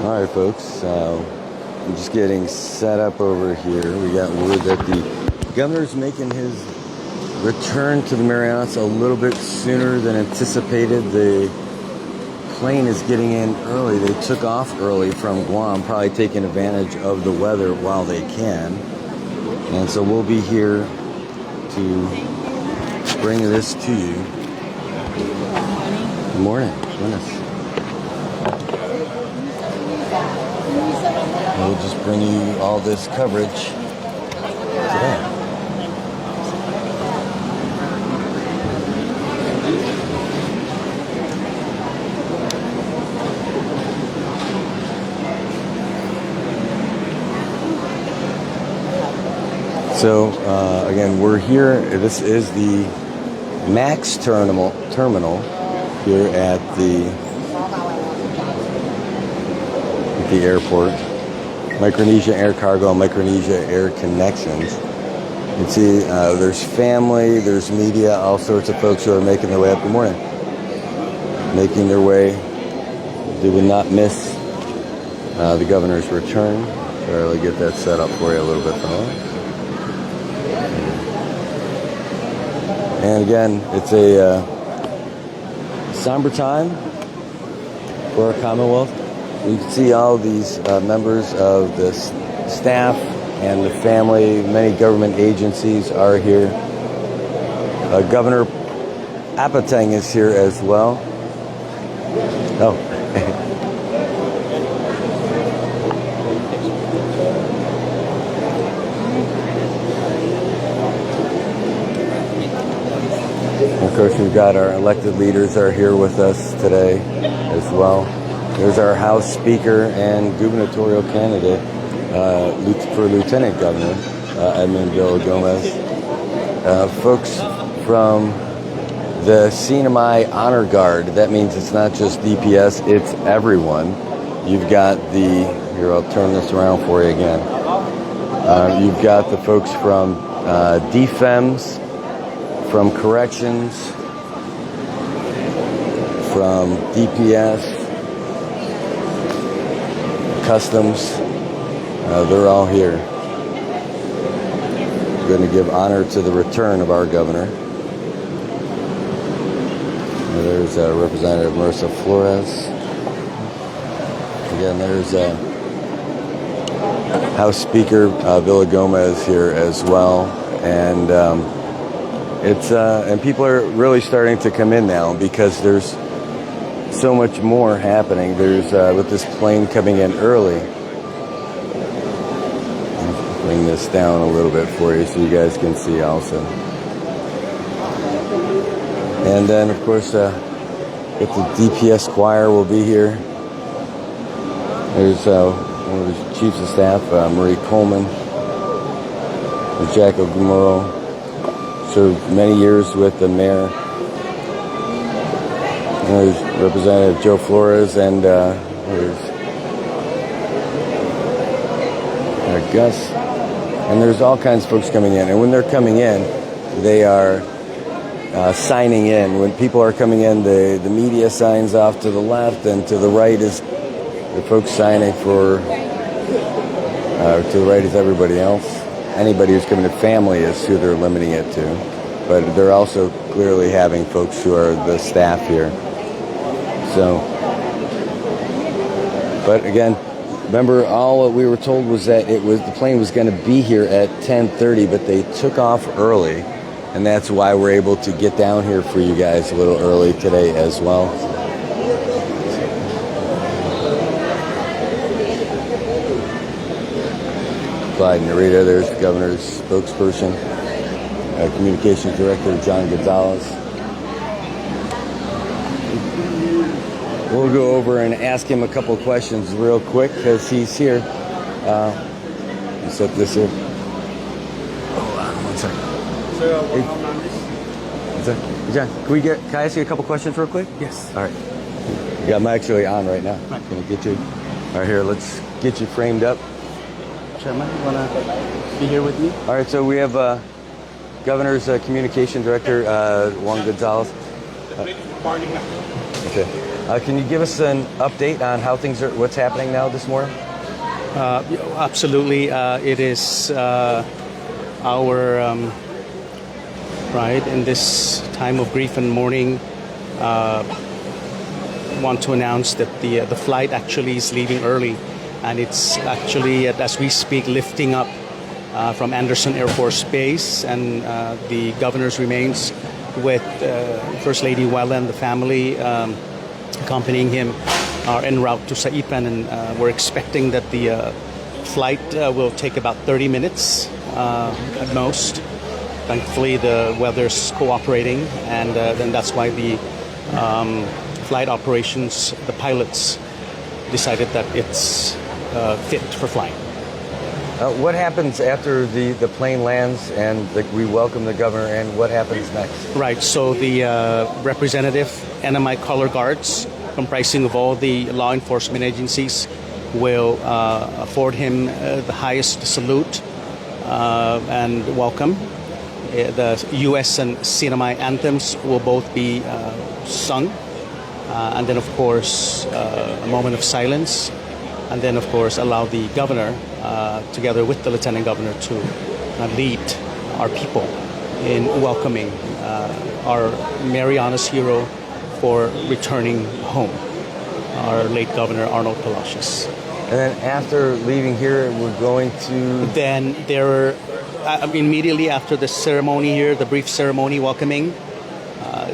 All right, folks. I'm just getting set up over here. We got word that the governor's making his return to the Marianas a little bit sooner than anticipated. The plane is getting in early. They took off early from Guam, probably taking advantage of the weather while they can. And so we'll be here to bring this to you. Good morning. Goodness. We'll just bring you all this coverage today. So again, we're here. This is the MAX terminal here at the airport. Micronesia Air Cargo, Micronesia Air Connections. You can see there's family, there's media, all sorts of folks who are making their way up. Good morning. Making their way. They will not miss the governor's return. So I'll get that set up for you a little bit, fellas. And again, it's a somber time for our Commonwealth. You can see all these members of the staff and the family. Many government agencies are here. Governor Apateng is here as well. Oh. Of course, we've got our elected leaders are here with us today as well. There's our House Speaker and gubernatorial candidate for Lieutenant Governor, Edmund Villagomez. Folks from the CNMI Honor Guard. That means it's not just DPS, it's everyone. You've got here, I'll turn this around for you again. You've got the folks from DFEMS, from Corrections, from DPS, Customs, they're all here. We're going to give honor to the return of our governor. And there's Representative Marissa Flores. Again, there's House Speaker Villagomez here as well, and and people are really starting to come in now because there's so much more happening. There's with this plane coming in early. I'll bring this down a little bit for you so you guys can see also. And then, of course, the DPS choir will be here. There's one of the chiefs of staff, Marie Coleman, Jack Ogumuro, served many years with the mayor. There's Representative Joe Flores, and there's Gus. And there's all kinds of folks coming in. And when they're coming in, they are signing in. When people are coming in, the media signs off to the left, and to the right is the folks signing for, to the right is everybody else. Anybody who's coming to family is who they're limiting it to. But they're also clearly having folks who are the staff here. So, but again, remember, all what we were told was that the plane was going to be here at 10:30, but they took off early, and that's why we're able to get down here for you guys a little early today as well. Clyde Narita, there's the governor's spokesperson, communications director John Gonzalez. We'll go over and ask him a couple questions real quick because he's here. Set this here. Hold on 1 second. Hey, John, can I ask you a couple questions real quick? Yes. All right. Yeah, I'm actually on right now. Right. Can I get you? All right, here, let's get you framed up. Chairman, you want to be here with me? All right, so we have Governor's Communication Director, Juan Gonzalez. The plane is departing now. Okay. Can you give us an update on how things are, what's happening now this morning? Absolutely. It is our pride in this time of grief and mourning. Want to announce that the flight actually is leaving early, and it's actually as we speak lifting up from Anderson Air Force Base, and the governor's remains with First Lady Wella and the family accompanying him are en route to Saipan, and we're expecting that the flight will take about 30 minutes at most. Thankfully, the weather's cooperating, and then that's why the flight operations, the pilots decided that it's fit for flying. What happens after the plane lands and we welcome the governor, and what happens next? Right, so the representative NMI color guards, comprising of all the law enforcement agencies, will afford him the highest salute and welcome. The U.S. and CNMI anthems will both be sung. And then, of course, a moment of silence. And then, of course, allow the governor, together with the lieutenant governor, to lead our people in welcoming our Marianas hero for returning home, our late governor, Arnold Palacios. And then after leaving here, we're going to... Then there, immediately after the ceremony here, the brief ceremony welcoming,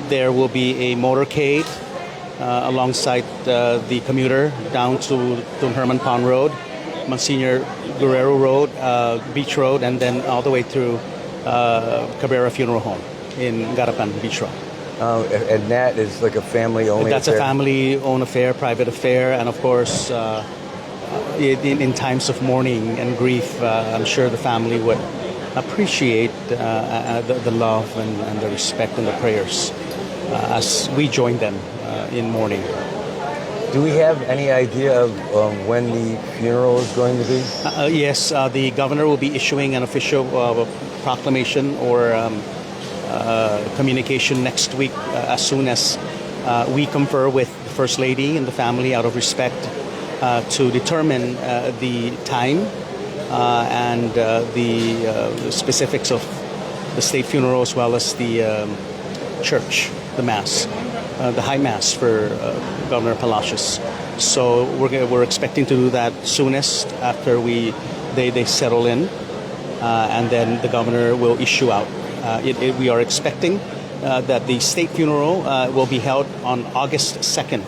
there will be a motorcade alongside the commuter down to Herman Pond Road, Monsignor Guerrero Road, Beach Road, and then all the way through Cabrera Funeral Home in Garapan Beach Road. And that is like a family-only That's affair? a family-owned affair, private affair, and of course, in times of mourning and grief, I'm sure the family would appreciate the love and the respect and the prayers as we join them in mourning. Do we have any idea of when the funeral is going to be? Yes, the governor will be issuing an official proclamation or communication next week as soon as we confer with the First Lady and the family out of respect to determine the time and the specifics of the state funeral, as well as the church, the Mass. The High Mass for Governor Palacios. So we're expecting to do that soonest after they settle in, and then the governor will issue out. We are expecting that the state funeral will be held on August 2nd,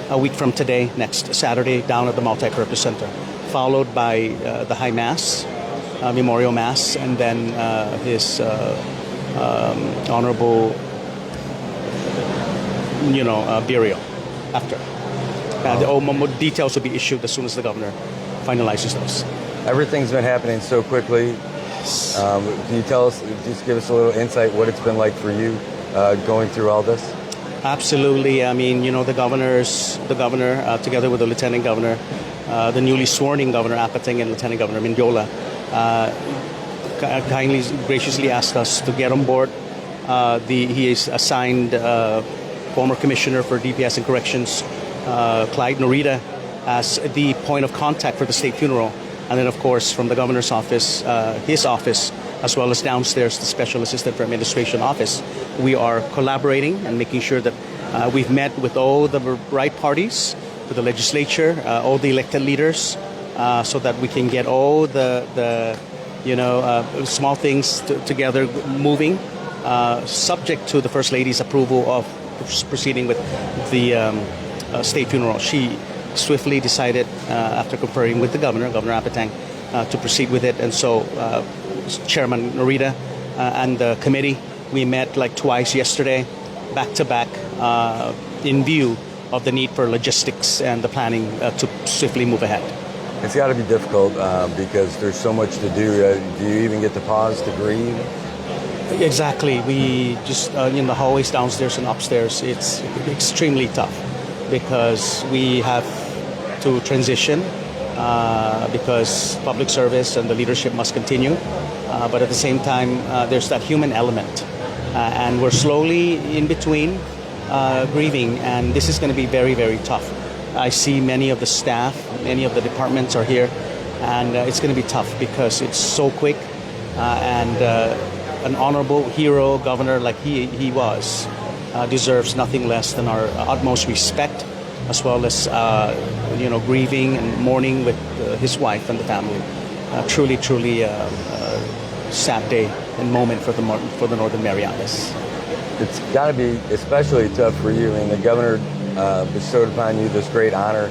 a week from today, next Saturday, down at the Multipurpose Center, followed by the High Mass, Memorial Mass, and then his honorable burial after. The details will be issued as soon as the governor finalizes those. Everything's been happening so quickly. Can you tell us, just give us a little insight what it's been like for you going through all this? Absolutely. I mean, the governor, together with the lieutenant governor, the newly sworn-in Governor Apateng and Lieutenant Governor Mindiola, kindly, graciously asked us to get on board. He is assigned former Commissioner for DPS and Corrections, Clyde Norita, as the point of contact for the state funeral. And then, of course, from the governor's office, his office, as well as downstairs, the Special Assistant for Administration office, we are collaborating and making sure that we've met with all the right parties, with the legislature, all the elected leaders, so that we can get all the small things together moving, subject to the First Lady's approval of proceeding with the state funeral. She swiftly decided, after conferring with the Governor Apateng, to proceed with it. And so Chairman Norita and the committee, we met like twice yesterday, back to back, in view of the need for logistics and the planning to swiftly move ahead. It's got to be difficult because there's so much to do. Do you even get to pause to grieve? Exactly. We just, in the hallways downstairs and upstairs, it's extremely tough because we have to transition because public service and the leadership must continue. But at the same time, there's that human element. And we're slowly in between grieving, and this is going to be very, very tough. I see many of the staff, many of the departments are here, and it's going to be tough because it's so quick, and an honorable hero governor like he was deserves nothing less than our utmost respect, as well as grieving and mourning with his wife and the family. Truly, truly sad day and moment for the Northern Marianas. It's got to be especially tough for you. I mean, the governor bestowed upon you this great honor,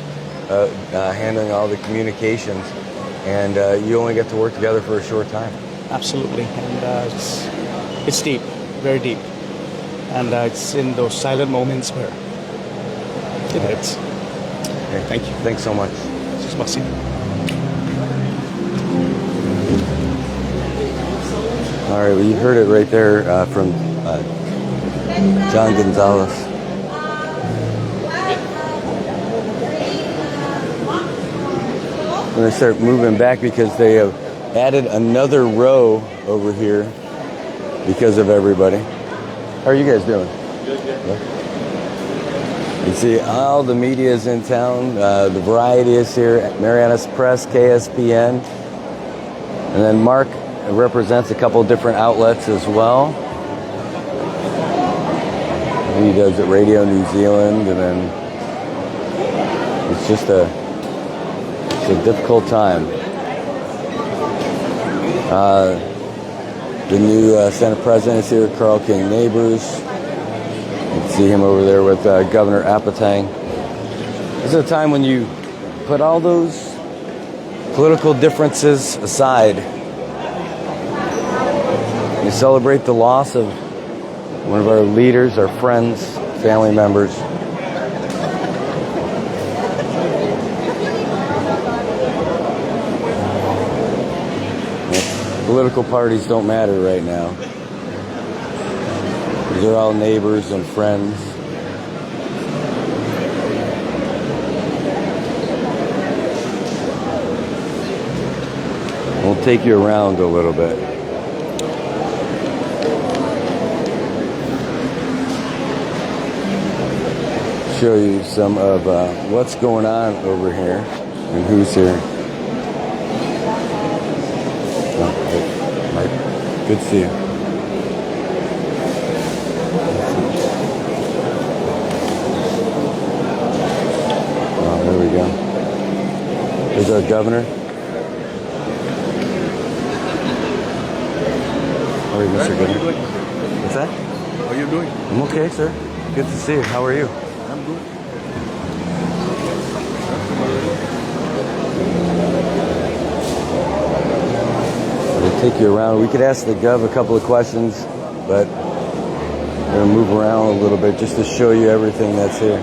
handling all the communications, and you only get to work together for a short time. Absolutely, and it's deep, very deep, and it's in those silent moments where it hurts. Okay. Thank you. Thanks so much. Merci. All right, well, you heard it right there from John Gonzalez. I'm going to start moving back because they have added another row over here because of everybody. How are you guys doing? Good. You see all the media is in town. The Variety is here, Marianas Press, KSPN. And then Mark represents a couple different outlets as well. He does at Radio New Zealand, and then it's just a difficult time. The new Senate President is here, Carl King Neighbors. You can see him over there with Governor Apatang. This is a time when you put all those political differences aside. You celebrate the loss of one of our leaders, our friends, family members. Political parties don't matter right now. They're all neighbors and friends. We'll take you around a little bit. Show you some of what's going on over here and who's here. Good to see you. Oh, there we go. There's our governor. How are you, Mr. Governor? What's that? How are you doing? I'm okay, sir. Good to see you. How are you? I'm good. We'll take you around. We could ask the Gov a couple of questions, but we're going to move around a little bit just to show you everything that's here.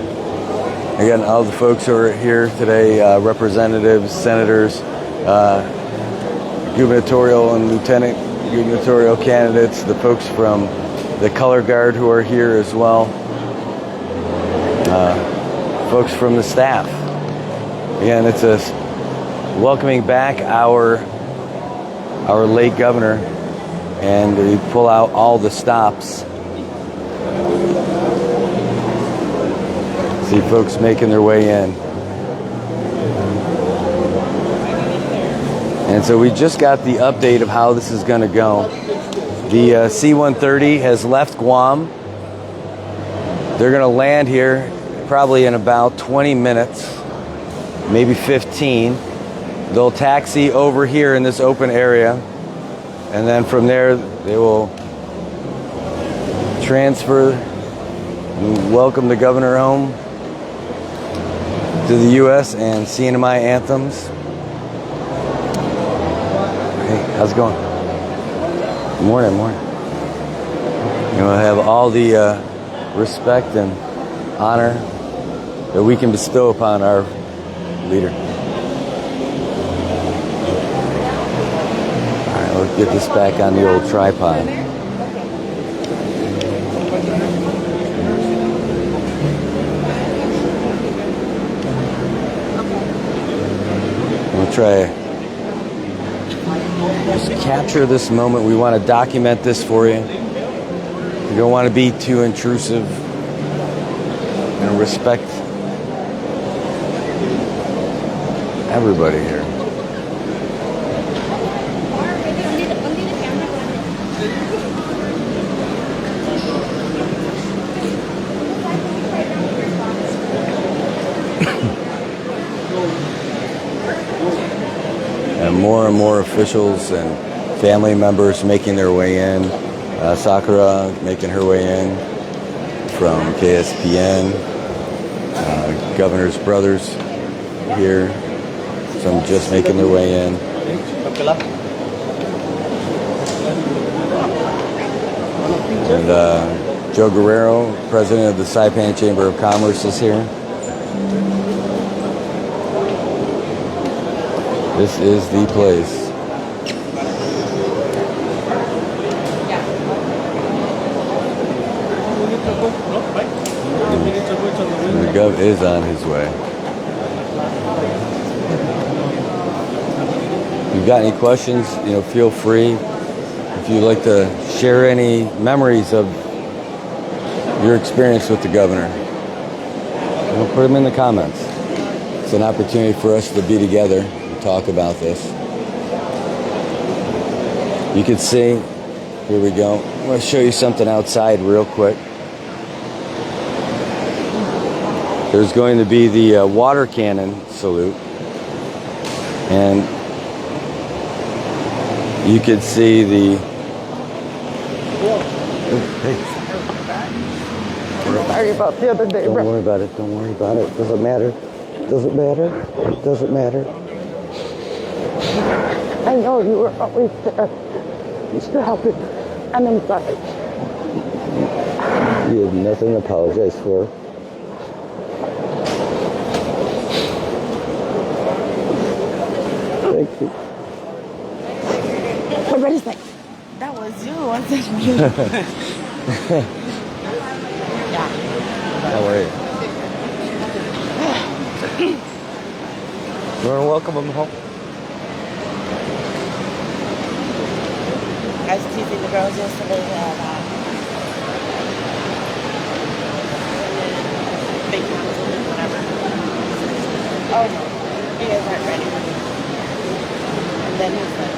Again, all the folks who are here today, representatives, senators, gubernatorial and lieutenant gubernatorial candidates, the folks from the color guard who are here as well, folks from the staff. Again, it's a welcoming back our late governor, and we pull out all the stops. See folks making their way in. And so we just got the update of how this is going to go. The C-130 has left Guam. They're going to land here probably in about 20 minutes, maybe 15. They'll taxi over here in this open area, and then from there they will transfer and welcome the governor home to the U.S. and CNMI anthems. Hey, how's it going? Good morning, morning. You know, have all the respect and honor that we can bestow upon our leader. All right, let's get this back on the old tripod. We'll try just capture this moment. We want to document this for you. We don't want to be too intrusive. and respect everybody here. And more officials and family members making their way in. Sakura making her way in from KSPN. Governor's brothers here. Some just making their way in. And Joe Guerrero, president of the Saipan Chamber of Commerce, is here. This is the place. The Gov is on his way. If you've got any questions, feel free. If you'd like to share any memories of your experience with the governor, put them in the comments. It's an opportunity for us to be together and talk about this. You can see, here we go. I'm going to show you something outside real quick. There's going to be the water cannon salute. And you can see the... Hey. Sorry about the other day. Don't worry about it. Don't worry about it. Doesn't matter. Doesn't matter. Doesn't matter. I know you were always there. Used to help it. And I'm sorry. You have nothing to apologize for. Thank you. Everybody's like, that was you. Was it you? Yeah. How are you? You want to welcome him home? I was teasing the girls yesterday that they can whatever. Oh no, you guys aren't ready. And then he's like,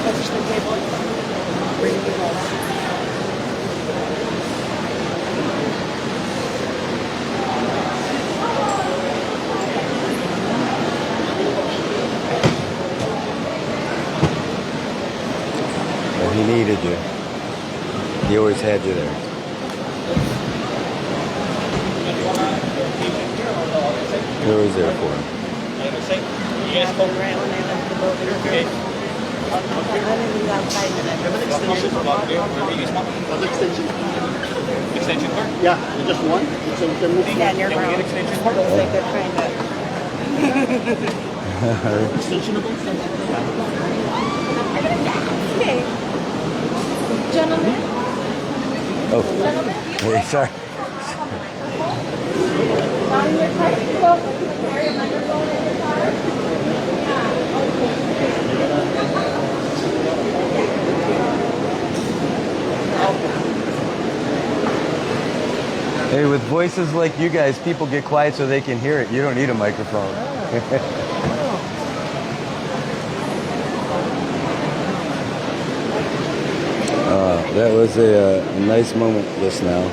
push the table, bring the girls. He needed you. He always had you there. You're always there for him. Yeah, but right when I left the boat, they were good. I didn't leave out 5 minutes. Extension card? Yeah, just one. So we can move. Yeah, and you're wrong. It looks like they're trying to... Extensionable? Okay. Gentlemen? Oh, hey, sorry. Hey, with voices like you guys, people get quiet so they can hear it. You don't need a microphone. That was a nice moment just now.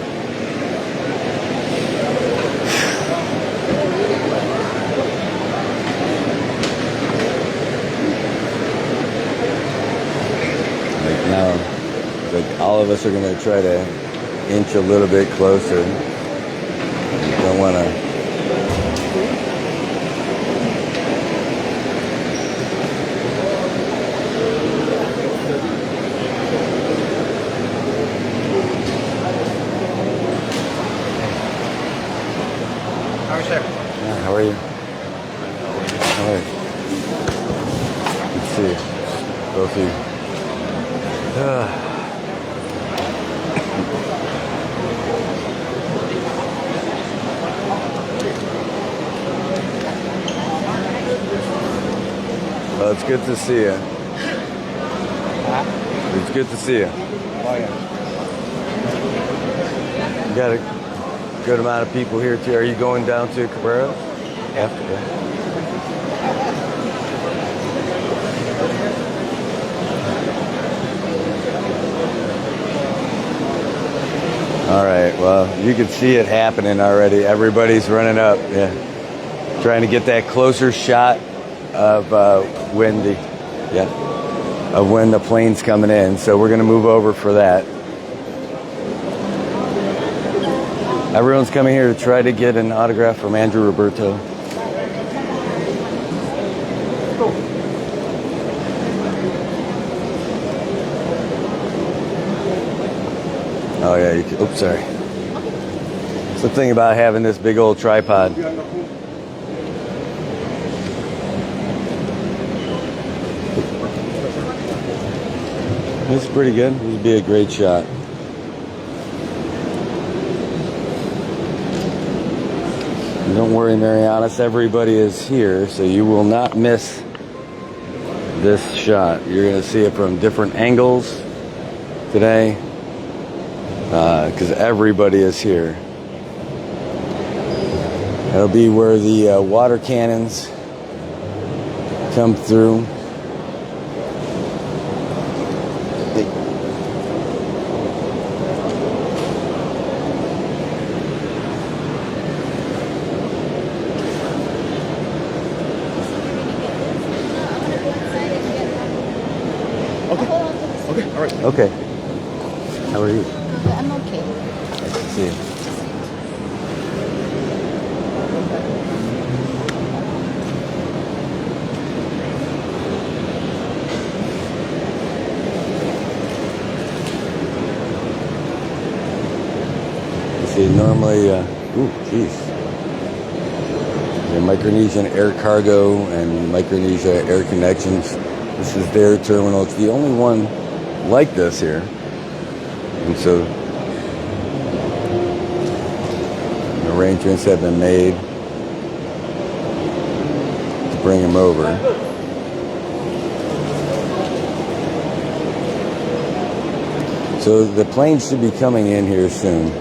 Like now, like all of us are going to try to inch a little bit closer. Don't want to. How are you? All right. Good to see you. Both of you. Well, it's good to see you. It's good to see you. You got it. good amount of people here too. Are you going down to Cabrera after that? All right, well, you can see it happening already. Everybody's running up, yeah. Trying to get that closer shot of when the plane's coming in. So we're gonna move over for that. Everyone's coming here to try to get an autograph from Andrew Roberto. Oh yeah, you can, oops, sorry. It's the thing about having this big old tripod. This is pretty good. This would be a great shot. And don't worry, Marianas, everybody is here, so you will not miss this shot. You're going to see it from different angles today. Because everybody is here. It'll be where the water cannons come through. Okay, all right. Okay. How are you? I'm okay. Nice to see you. See, normally, ooh, geez. The Micronesian Air Cargo and Micronesia Air Connections. This is their terminal. It's the only one like this here. And so arrangements have been made to bring him over. So the plane should be coming in here soon.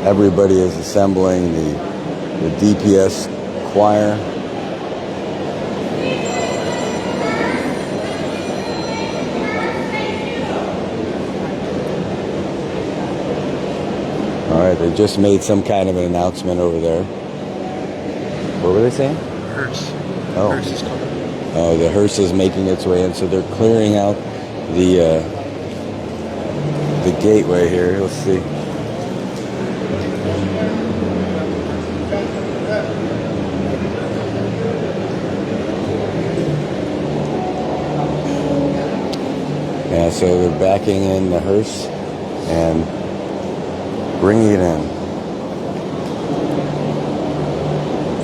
Everybody is assembling the DPS choir. All right, they just made some kind of an announcement over there. What were they saying? Hearse. Oh. Hearse is coming. Oh, the hearse is making its way in, so they're clearing out the gateway here. Let's see. Yeah, so they're backing in the hearse and bringing it in.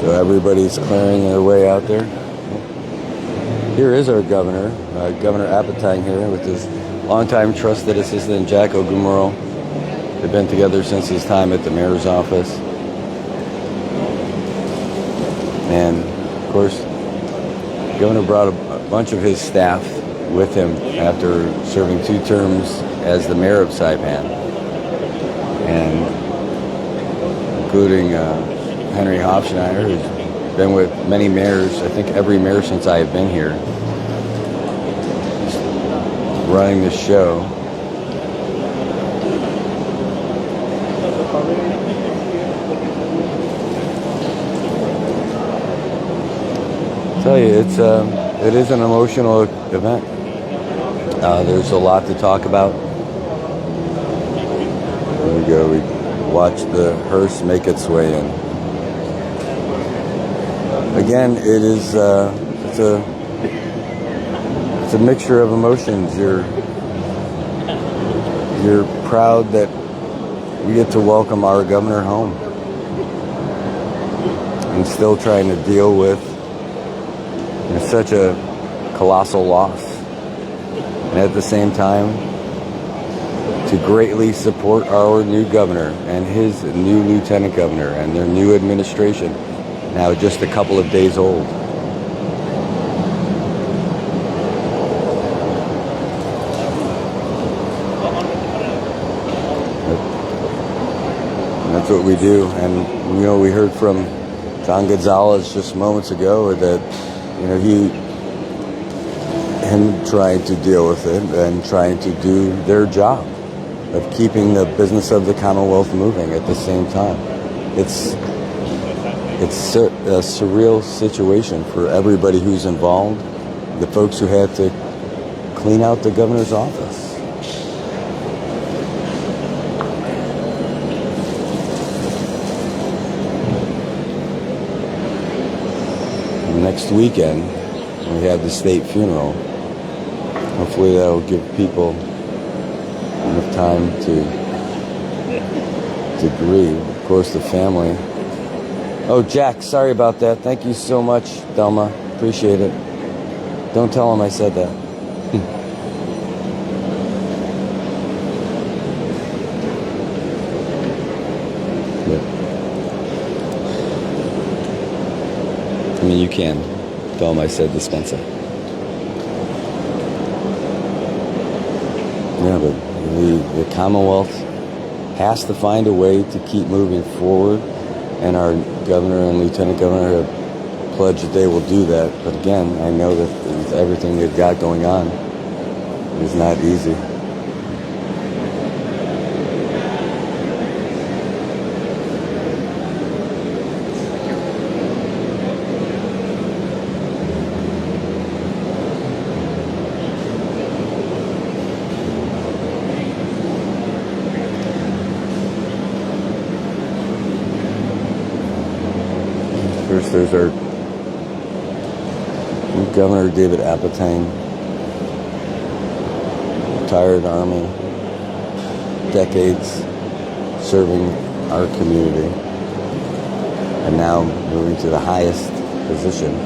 So everybody's clearing their way out there. Here is our governor, Governor Apatang here with his longtime trusted assistant, Jack Ogumoro. They've been together since his time at the mayor's office. And, of course, the governor brought a bunch of his staff with him after serving 2 terms as the mayor of Saipan. And including Henry Hofschneider, who's been with many mayors, I think every mayor since I have been here, running the show. I tell you, it is an emotional event. There's a lot to talk about. Here we go. We watch the hearse make its way in. Again, it is it's a mixture of emotions. You're proud that we get to welcome our governor home, and still trying to deal with such a colossal loss, and at the same time to greatly support our new governor and his new lieutenant governor and their new administration, now just a couple of days old. we do. And, we heard from John Gonzalez just moments ago that, him trying to deal with it and trying to do their job of keeping the business of the Commonwealth moving at the same time. It's a surreal situation for everybody who's involved, the folks who had to clean out the governor's office. Next weekend, we have the state funeral. Hopefully that'll give people enough time to grieve. Of course, the family. Oh, Jack, sorry about that. Thank you so much, Thelma. Appreciate it. Don't tell him I said that. I mean, you can tell him I said dispensa. Yeah, but the Commonwealth has to find a way to keep moving forward, and our governor and lieutenant governor have pledged that they will do that. But again, I know that with everything they've got going on, it's not easy. First, there's our new Governor, David Apatang, retired Army, decades serving our community, and now moving to the highest position.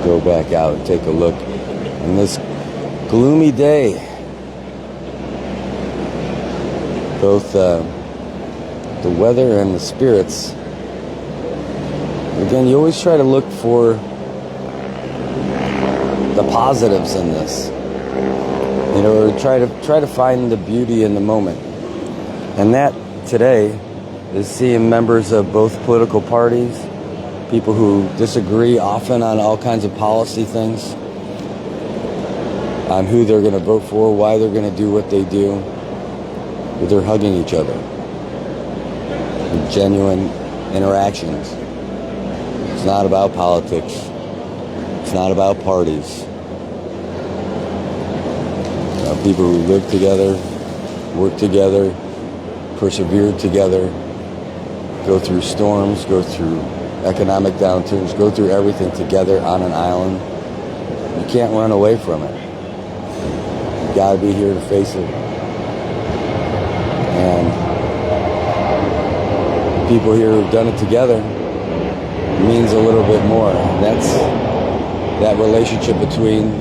Go back out and take a look on this gloomy day. Both the weather and the spirits. Again, you always try to look for the positives in this, or try to find the beauty in the moment. And that today is seeing members of both political parties, people who disagree often on all kinds of policy things, on who they're going to vote for, why they're going to do what they do, but they're hugging each other. And genuine interactions. It's not about politics. It's not about parties. People who live together, work together, persevere together, go through storms, go through economic downturns, go through everything together on an island. You can't run away from it. You gotta be here to face it. And people here who've done it together means a little bit more. And that's that relationship between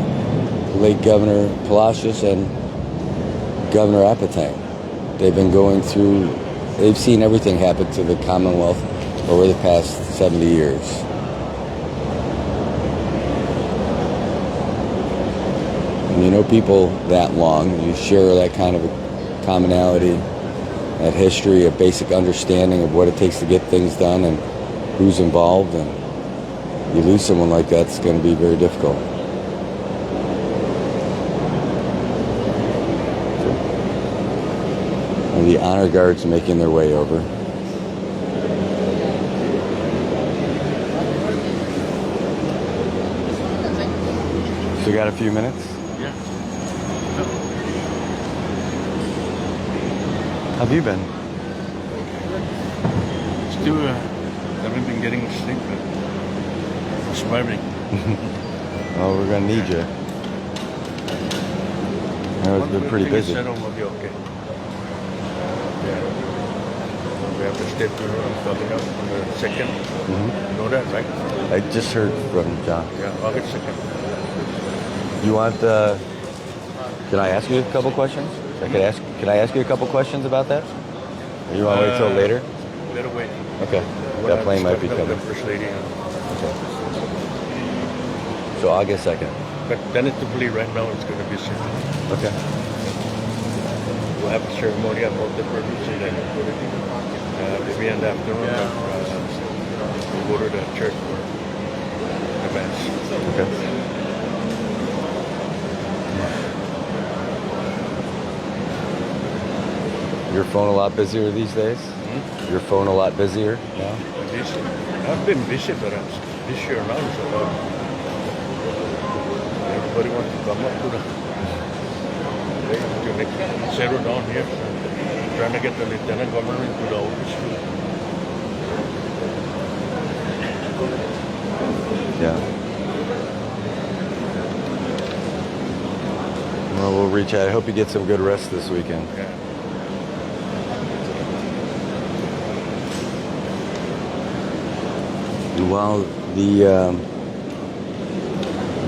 the late Governor Palacios and Governor Apatang. They've been going through, they've seen everything happen to the Commonwealth over the past 70 years. And you know people that long, you share that kind of a commonality, that history, a basic understanding of what it takes to get things done and who's involved, and you lose someone like that, it's going to be very difficult. And the honor guards making their way over. So you got a few minutes? Yeah. How have you been? Still haven't been getting sleep, but surviving. Oh, we're gonna need you. I know it's been pretty busy. Settle will be okay. Yeah. We have the state funeral coming up on the 2nd. You know that, right? I just heard from John. Yeah, August 2nd. You want can I ask you a couple questions? Can I ask you a couple questions about that? Or you want to wait till later? Better wait. Okay. That plane might be coming. The First Lady. Okay. So August 2nd. But tentatively right now it's going to be soon. Okay. We'll have a ceremony at multi-purpose and then maybe in the afternoon we'll go to the church for the mass. Okay. Your phone a lot busier these days? Your phone a lot busier now? Busy. I've been busy, but this year now is a lot. Everybody wants to come up to settle down here. Trying to get the lieutenant governor into the office. Yeah. Well, we'll reach out. I hope you get some good rest this weekend. Yeah.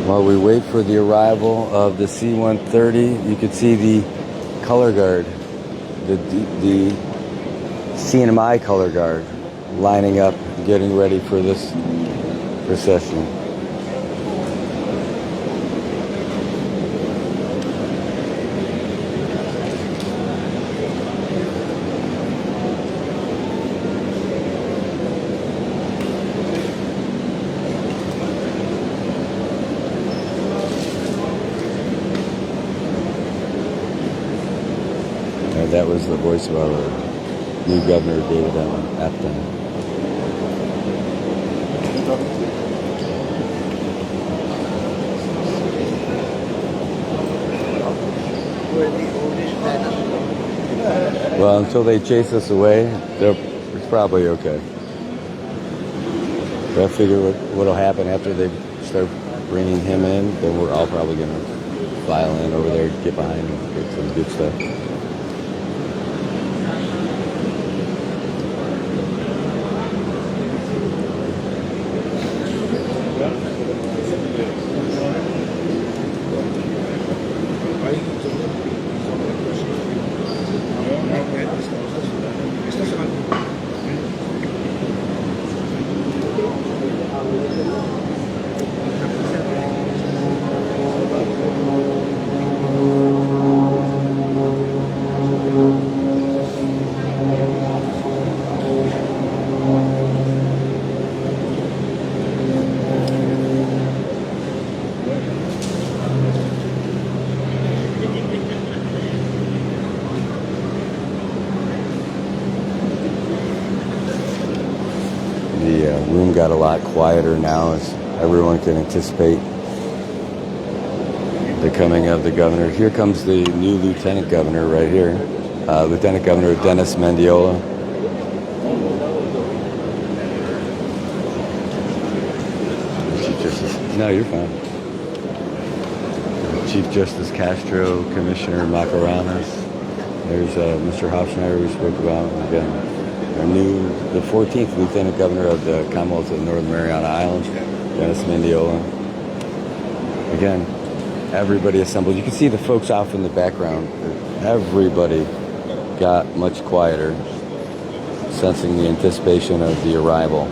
While we wait for the arrival of the C-130, you can see the color guard, the CNMI color guard, lining up, getting ready for this procession. That was the voice of our new governor, David Apton. Well, until they chase us away, it's probably okay. But I figure what'll happen after they start bringing him in, then we're all probably going to file in over there, get behind and get some good stuff. Room got a lot quieter now as everyone can anticipate the coming of the governor. Here comes the new lieutenant governor right here, Lieutenant Governor Dennis Mendiola. Chief Justice, no, you're fine. Chief Justice Castro, Commissioner Macaranas. There's Mr. Hofschneider we spoke about again. The 14th Lieutenant Governor of the Commonwealth of Northern Mariana Islands, Dennis Mendiola. Again, everybody assembled. You can see the folks off in the background. Everybody got much quieter, sensing the anticipation of the arrival.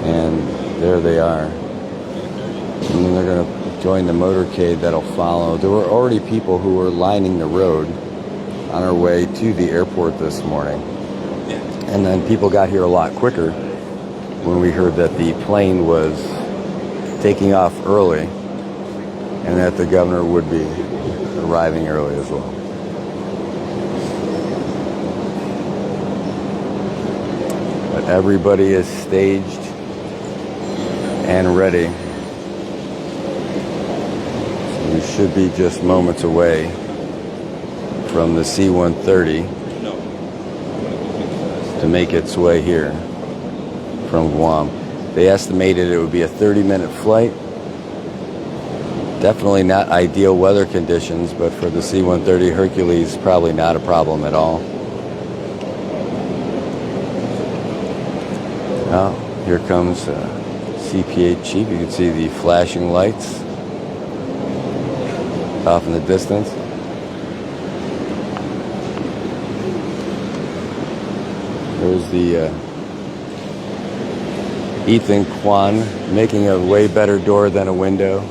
And there they are. And then they're going to join the motorcade that'll follow. There were already people who were lining the road on our way to the airport this morning. And then people got here a lot quicker when we heard that the plane was taking off early and that the governor would be arriving early as well. But everybody is staged and ready. So we should be just moments away from the C-130 to make its way here from Guam. They estimated it would be a 30-minute flight. Definitely not ideal weather conditions, but for the C-130 Hercules, probably not a problem at all. Well, here comes CPA Chief. You can see the flashing lights off in the distance. There's the Ethan Kwan making a way better door than a window.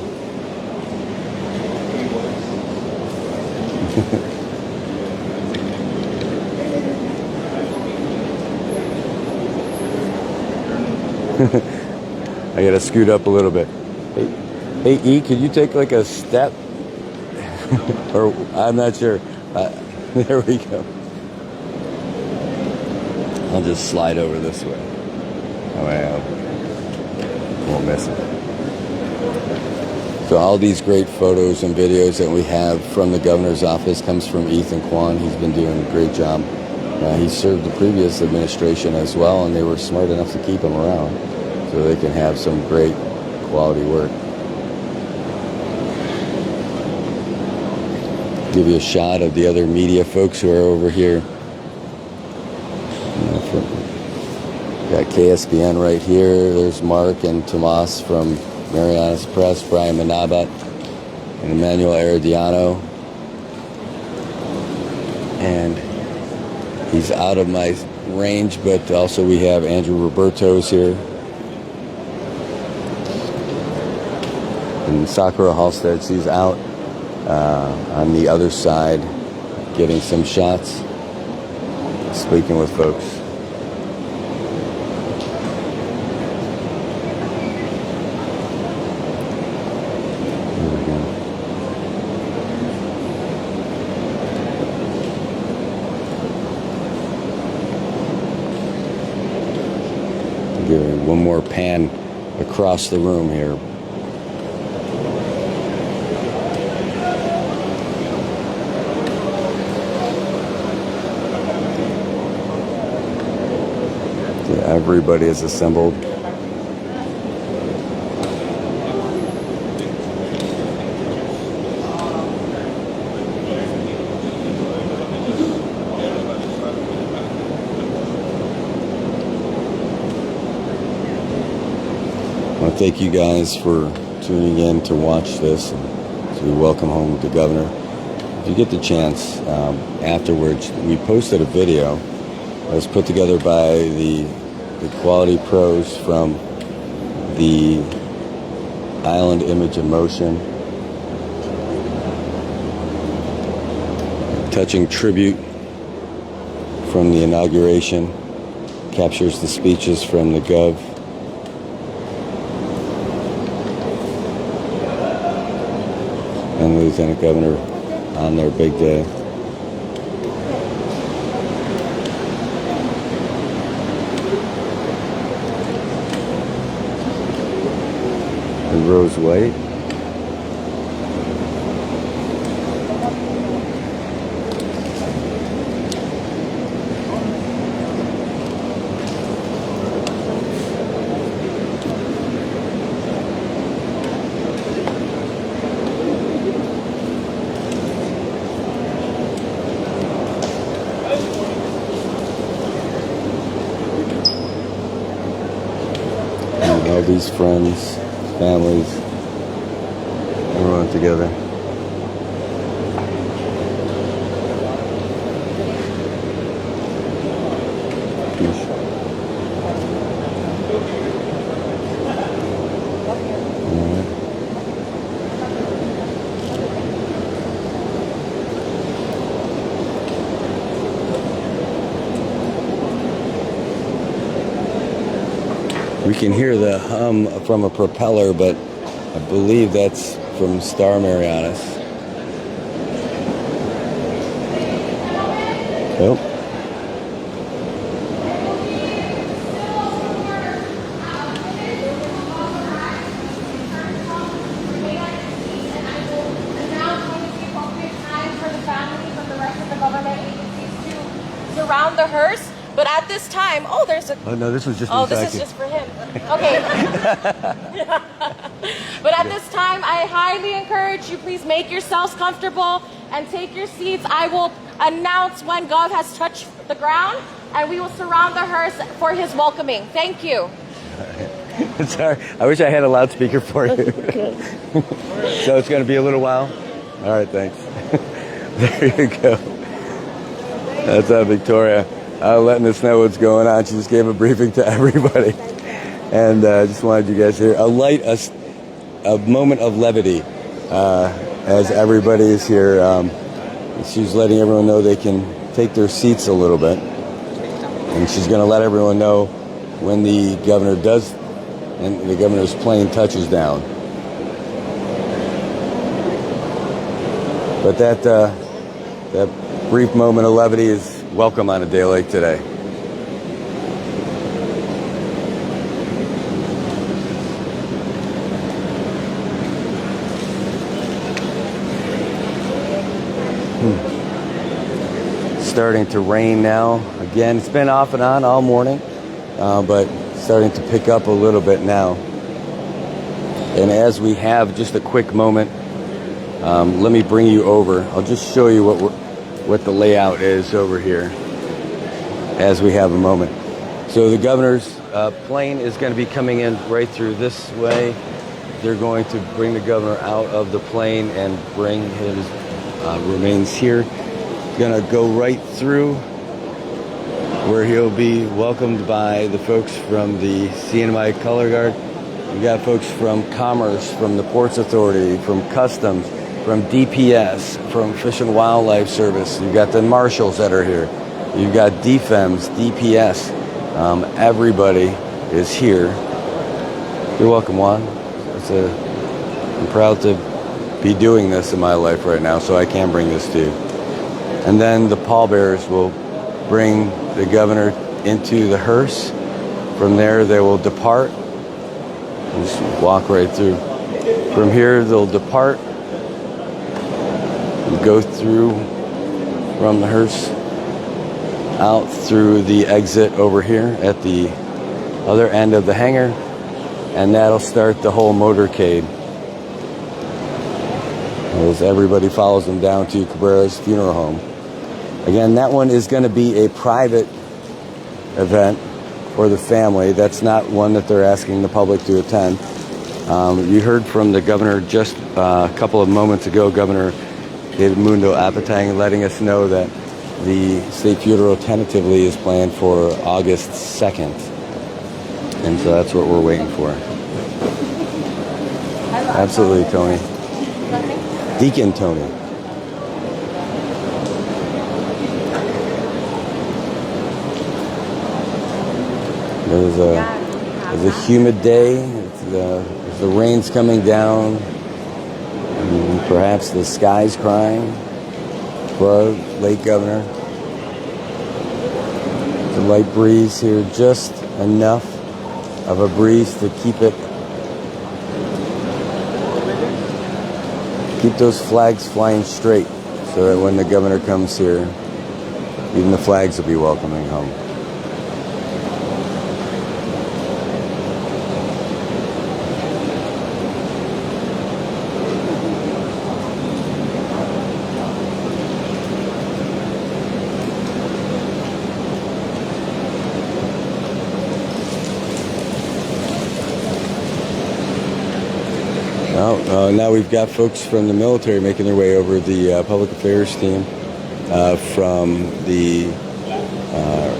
I gotta scoot up a little bit. Hey, E, could you take like a step? Or I'm not sure. There we go. I'll just slide over this way. Oh, I won't miss it. So all these great photos and videos that we have from the governor's office comes from Ethan Kwan. He's been doing a great job. He served the previous administration as well, and they were smart enough to keep him around so they can have some great quality work. Give you a shot of the other media folks who are over here. Got KSBN right here. There's Mark and Tomas from Marianas Press, Brian Manabat, and Emmanuel Arediano. And he's out of my range, but also we have Andrew Roberto's here. And Sakura Halstead, she's out on the other side getting some shots, speaking with folks. One more pan across the room here. Yeah, everybody is assembled. Thank you guys for tuning in to watch this. As we welcome home the governor. If you get the chance, afterwards, we posted a video that was put together by the quality pros from the Island Image and Motion, touching tribute from the inauguration, captures the speeches from the Gov. And the Lieutenant Governor on their big day. And Rose White. All these friends, families, everyone together. We can hear the hum from a propeller, but I believe that's from Star Marianas. Oh. Surround the hearse. But at this time, there's a... Oh, no, this was just... Oh, this is just for him. Okay. But at this time, I highly encourage you, please make yourselves comfortable and take your seats. I will announce when Gov has touched the ground, and we will surround the hearse for his welcoming. Thank you. Sorry, I wish I had a loudspeaker for you. So it's going to be a little while? All right, thanks. There you go. That's Victoria letting us know what's going on. She just gave a briefing to everybody. And just wanted you guys to hear a moment of levity as everybody is here. She's letting everyone know they can take their seats a little bit. And she's going to let everyone know when the governor does, and the governor's plane touches down. But that brief moment of levity is welcome on a day like today. Starting to rain now. Again, it's been off and on all morning, but starting to pick up a little bit now. And as we have just a quick moment, let me bring you over. I'll just show you what the layout is over here as we have a moment. So the governor's plane is going to be coming in right through this way. They're going to bring the governor out of the plane and bring his remains here. Going to go right through where he'll be welcomed by the folks from the CNMI Color Guard. We got folks from Commerce, from the Ports Authority, from Customs, from DPS, from Fish and Wildlife Service. You've got the marshals that are here. You've got DFEMS, DPS. Everybody is here. You're welcome, Juan. I'm proud to be doing this in my life right now, so I can bring this to you. And then the pallbearers will bring the governor into the hearse. From there, they will depart. Just walk right through. From here, they'll depart. Go through from the hearse out through the exit over here at the other end of the hangar, and that'll start the whole motorcade as everybody follows them down to Cabrera's funeral home. Again, that one is going to be a private event for the family. That's not one that they're asking the public to attend. You heard from the governor just a couple of moments ago, Governor David Mundo Apatang, letting us know that the state funeral tentatively is planned for August 2nd. And so that's what we're waiting for. Absolutely, Tony. Deacon Tony. It's a humid day. The rain's coming down. And perhaps the sky's crying for our late governor. The light breeze here, just enough of a breeze to keep those flags flying straight, so that when the governor comes here, even the flags will be welcoming home. Now we've got folks from the military making their way over, the public affairs team from the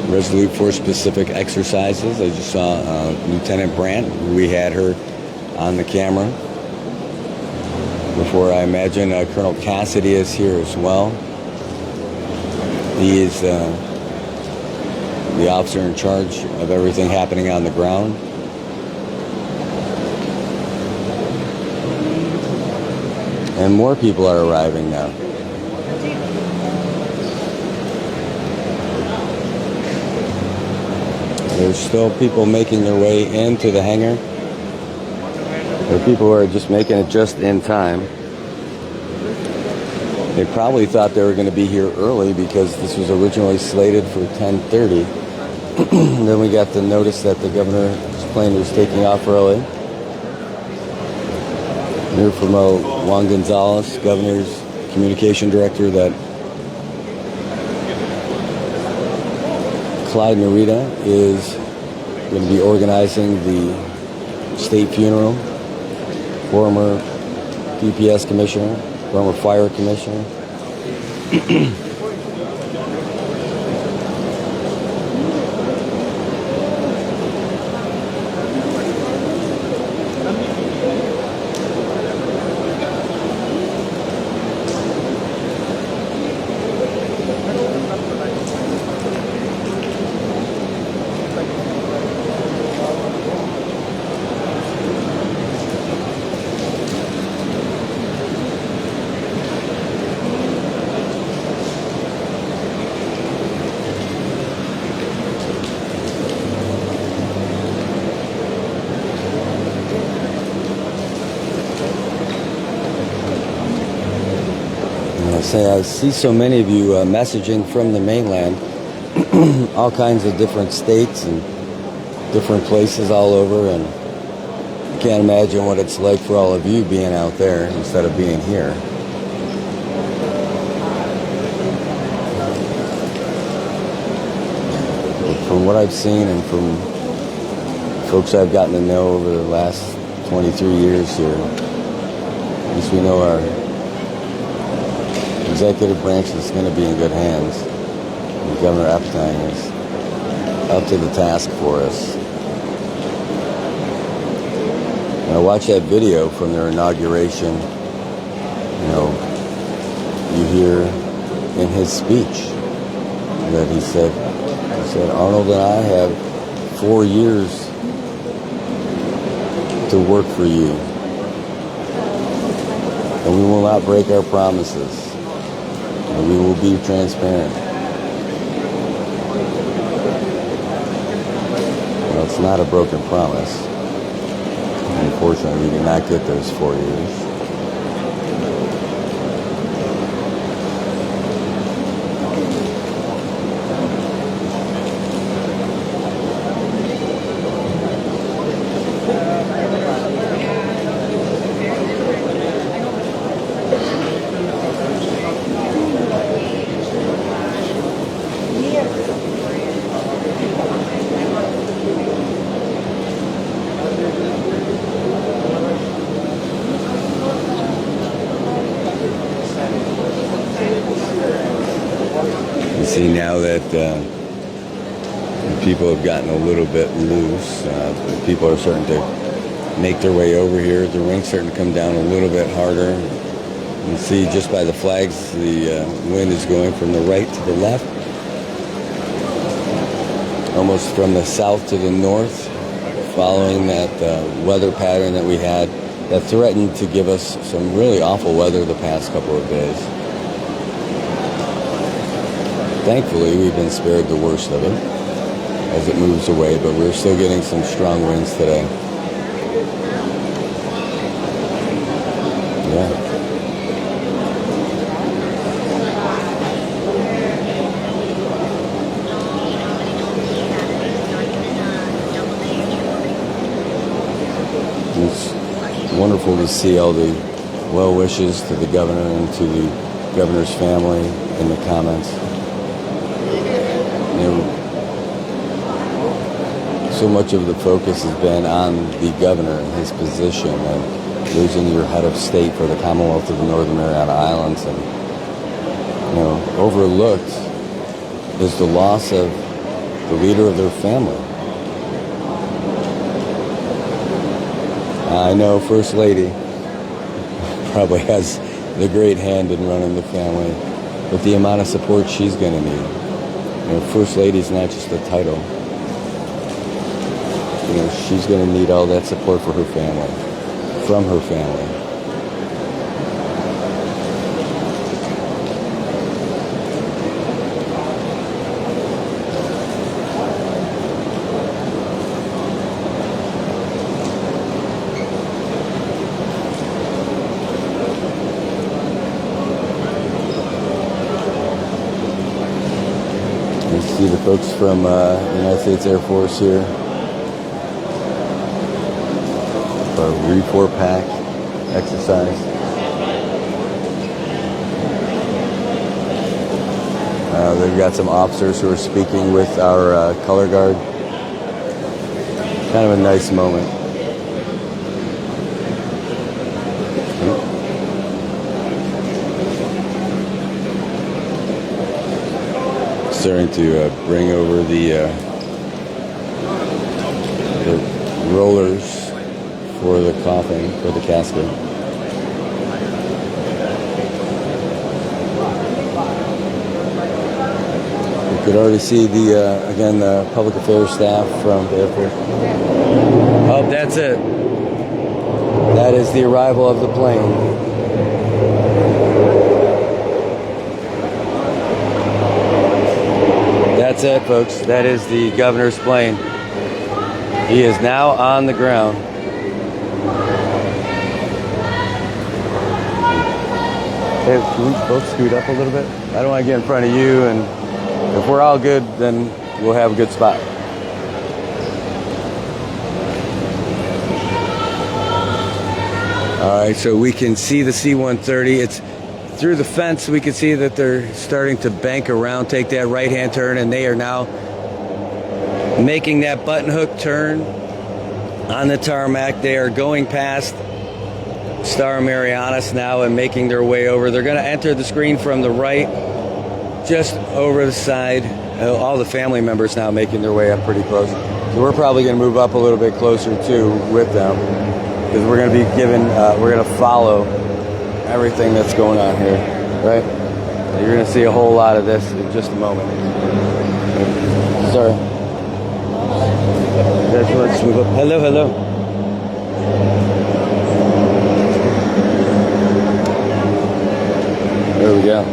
Resolute Force Specific Exercises. I just saw Lieutenant Brandt. We had her on the camera before. I imagine Colonel Cassidy is here as well. He is the officer in charge of everything happening on the ground. And more people are arriving now. There's still people making their way into the hangar. There are people who are just making it just in time. They probably thought they were going to be here early because this was originally slated for 10:30. Then we got the notice that the governor's plane was taking off early. Here from Juan Gonzalez, governor's communication director, that Clyde Narita is going to be organizing the state funeral. Former DPS commissioner, former fire commissioner. I see so many of you messaging from the mainland, all kinds of different states and different places all over, and I can't imagine what it's like for all of you being out there instead of being here. From what I've seen and from folks I've gotten to know over the last 23 years here, at least we know our executive branch is going to be in good hands. And Governor Epstein is up to the task for us. And I watched that video from their inauguration. You know, you hear in his speech that he said, Arnold and I have 4 years to work for you. And we will not break our promises. And we will be transparent. Well, it's not a broken promise. Unfortunately, we did not get those 4 years. See now that people have gotten a little bit loose, people are starting to make their way over here. The ring's starting to come down a little bit harder. You can see just by the flags, the wind is going from the right to the left, almost from the south to the north, following that weather pattern that we had that threatened to give us some really awful weather the past couple of days. Thankfully, we've been spared the worst of it as it moves away, but we're still getting some strong winds today. Yeah. It's wonderful to see all the well wishes to the governor and to the governor's family in the comments. You know, so much of the focus has been on the governor and his position and losing your head of state for the Commonwealth of the Northern Mariana Islands, and you know, overlooked is the loss of the leader of their family. I know First Lady probably has the great hand in running the family, but the amount of support she's going to need. You know, First Lady's not just a title. You know, she's going to need all that support for her family, from her family. You see the folks from the United States Air Force here. A Re4 pack exercise. They've got some officers who are speaking with our color guard. Kind of a nice moment. Starting to bring over the rollers for the coffin, for the casket. You could already see again, the public affairs staff from the airport. Oh, that's it. That is the arrival of the plane. That's it, folks. That is the governor's plane. He is now on the ground. Hey, can we both scoot up a little bit? I don't want to get in front of you, and if we're all good, then we'll have a good spot. All right, so we can see the C-130. It's through the fence. We can see that they're starting to bank around, take that right-hand turn, and they are now making that button hook turn on the tarmac. They are going past Star Marianas now and making their way over. They're going to enter the screen from the right, just over the side. All the family members now making their way up pretty close. So we're probably going to move up a little bit closer too with them, because we're going to be given, we're going to follow everything that's going on here, right? You're going to see a whole lot of this in just a moment. Sorry. Let's move up. Hello, hello. There we go.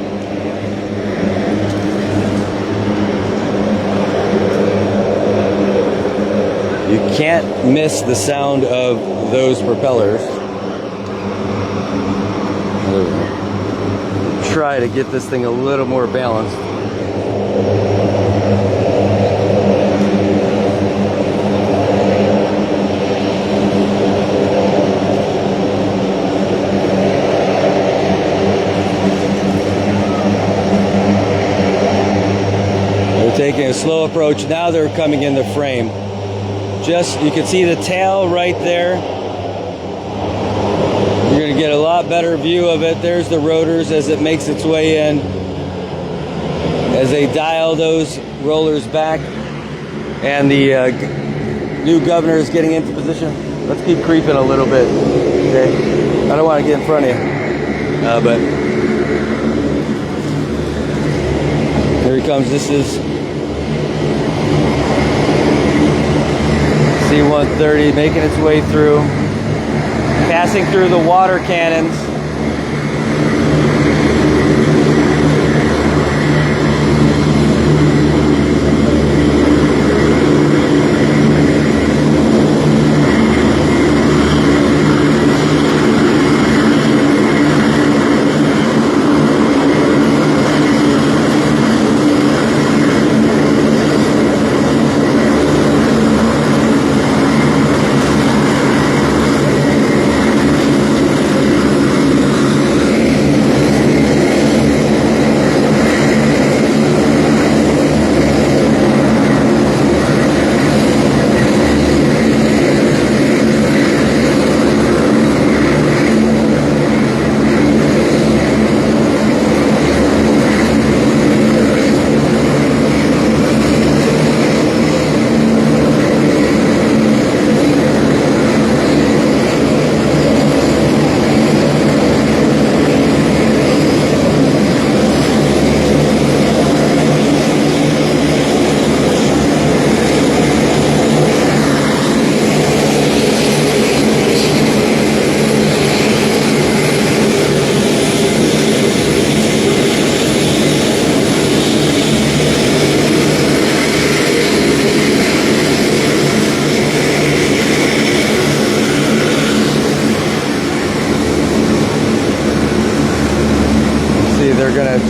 You can't miss the sound of those propellers. There we go. Try to get this thing a little more balanced. Taking a slow approach. Now they're coming in the frame. Just, you can see the tail right there. You're going to get a lot better view of it. There's the rotors as it makes its way in. As they dial those rollers back. And the new governor is getting into position. Let's keep creeping a little bit. Okay? I don't want to get in front of you. But here he comes. This is C-130 making its way through, passing through the water cannons.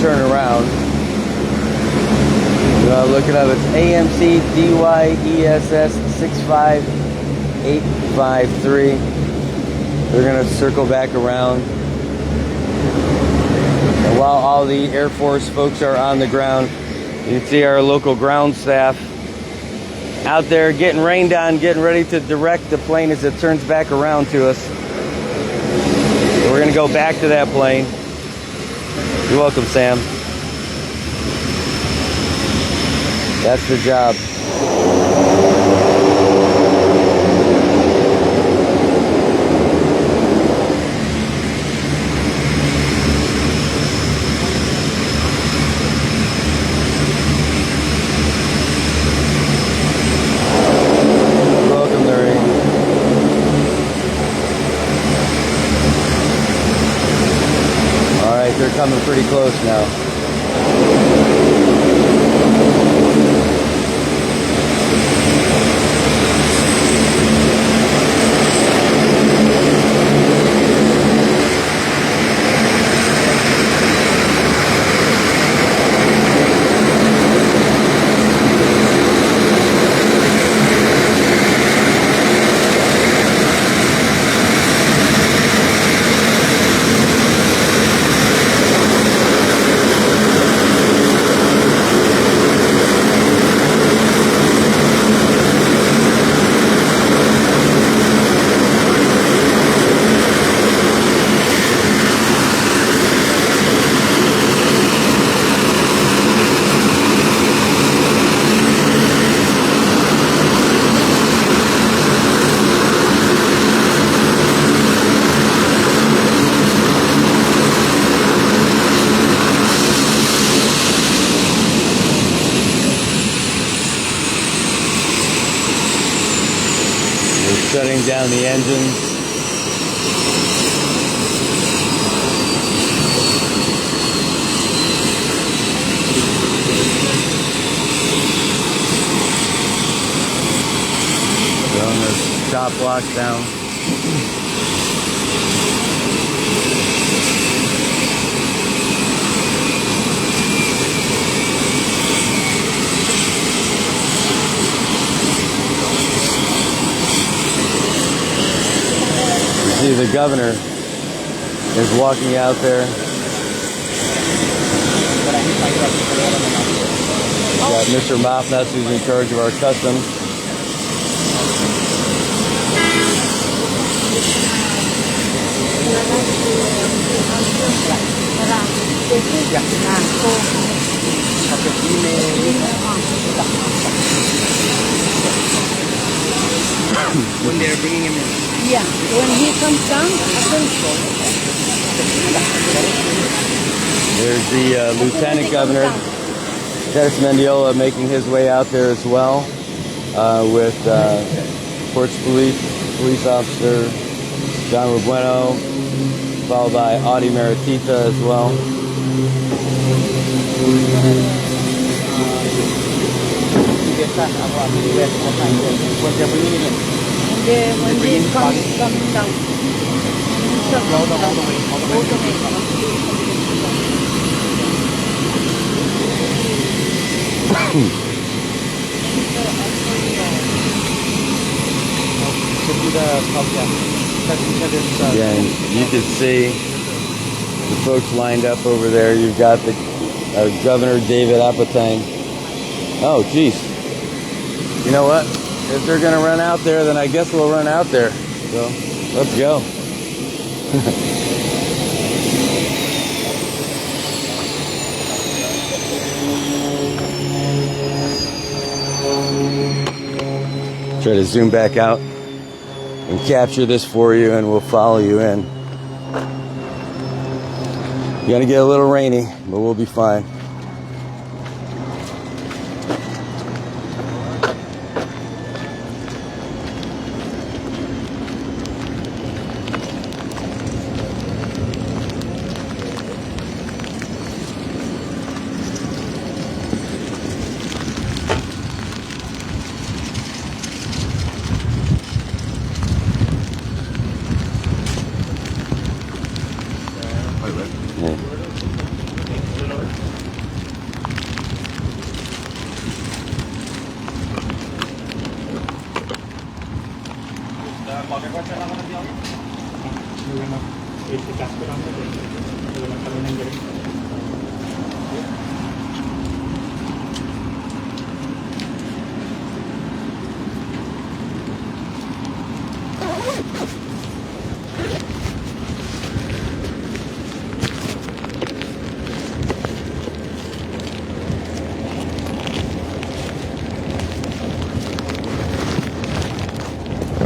Turn around. Look it up. It's AMC DYESS 65853. They're going to circle back around. And while all the Air Force folks are on the ground, You can see our local ground staff out there getting rained on, getting ready to direct the plane as it turns back around to us. So we're going to go back to that plane. You're welcome, Sam. That's the job. They're coming pretty close now. Shutting down the engines. Throwing the stop blocks down. See, the governor is walking out there. Got Mr. Mafnas, who's in charge of our customs. When they're bringing him in. Yeah, when he comes down, I think so. There's the Lieutenant Governor, Dennis Mendiola, making his way out there as well with Ports Police Officer John Bueno, followed by Audie Maritita as well. When he comes down. All the Yeah, and you can see the folks lined up over there. You've got the Governor David Apatang. Oh, geez. You know what? If they're going to run out there, then I guess we'll run out there. So, let's go. Try to zoom back out and capture this for you, and we'll follow you in. Gonna get a little rainy, but we'll be fine.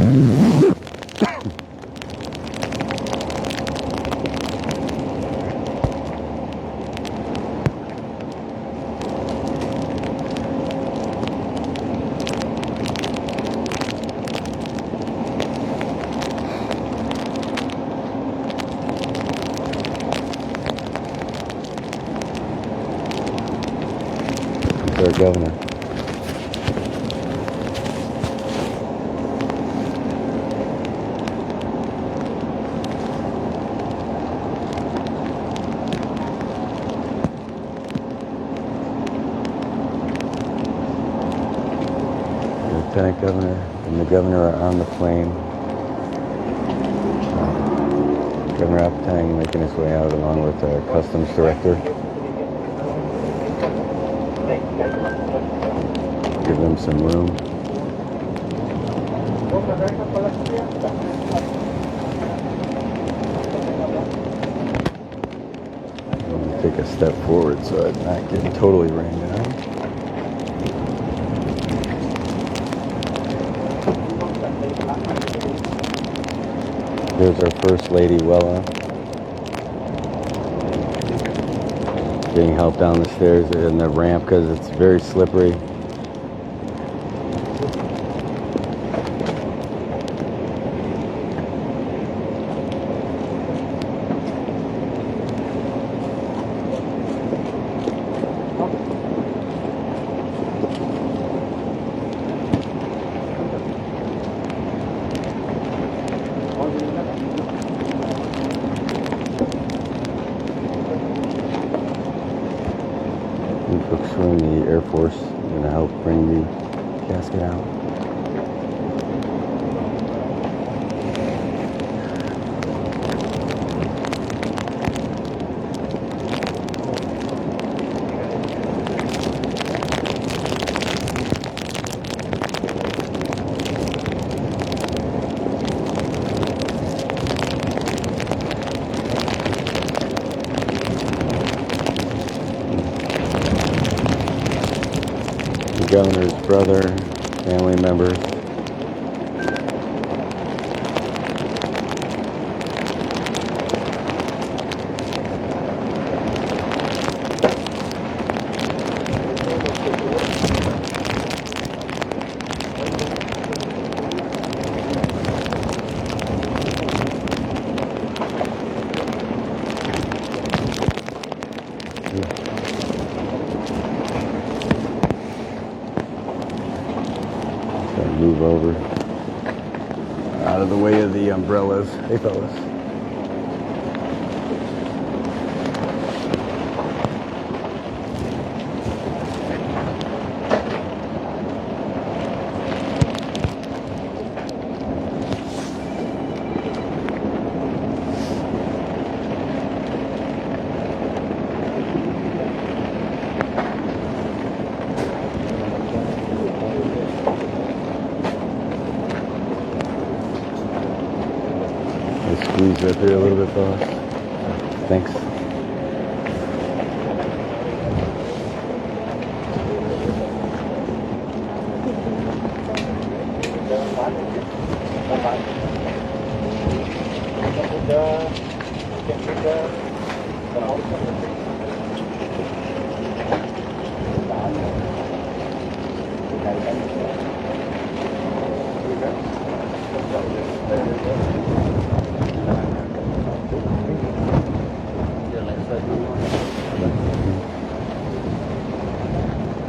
Our governor. The lieutenant governor and the governor are on the plane. Governor Apatang making his way out along with the customs director. Give them some room. I'm going to take a step forward so I'm not getting totally rained down. There's our First Lady, Wella, being helped down the stairs in the ramp because it's very slippery. Folks from the Air Force are going to help bring the casket out. Governor's brother, family members. Move over out of the way of the umbrellas. Hey, fellas. Squeeze up here a little bit, fellas. Thanks.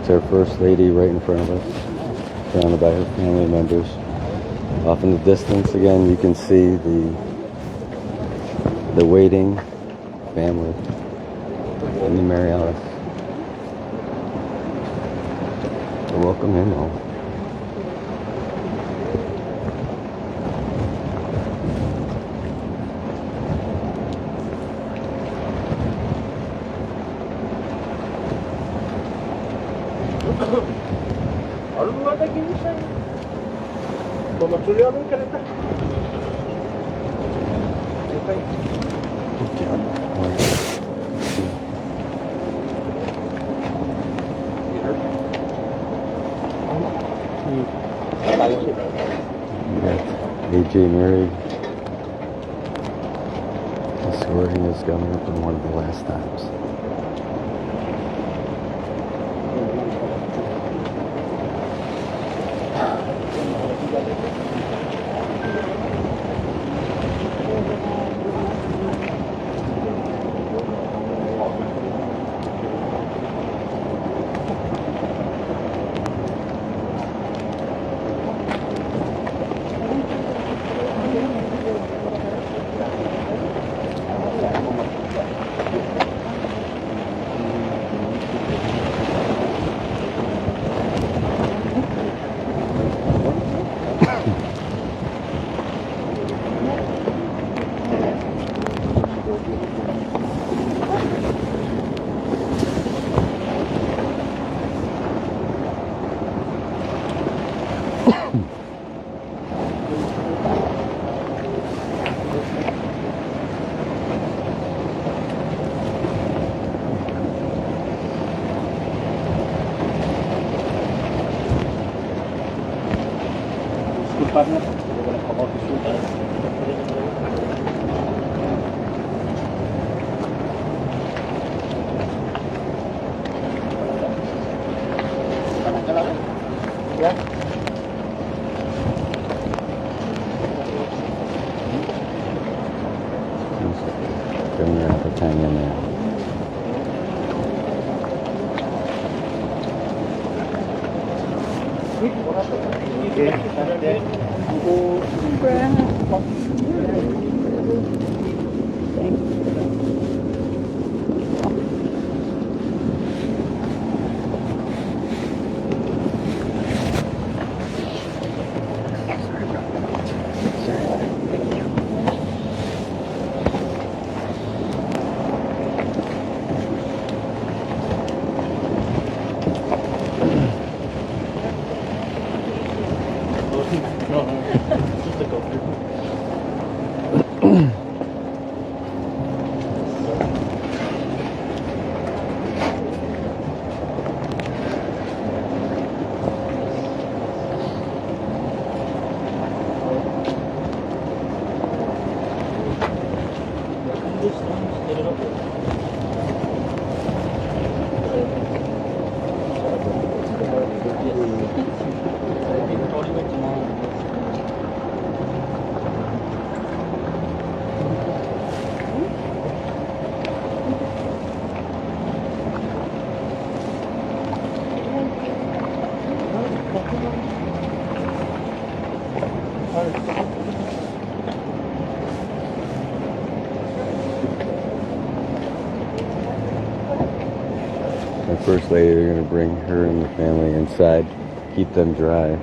It's our First Lady right in front of us, surrounded by her family members. Off in the distance, again, you can see the waiting family in the Mary Alice. So welcome in all. J. Murray swearing as governor for one of the last times. Governor Apatang in there. The First Lady, they're going to bring her and the family inside, keep them dry.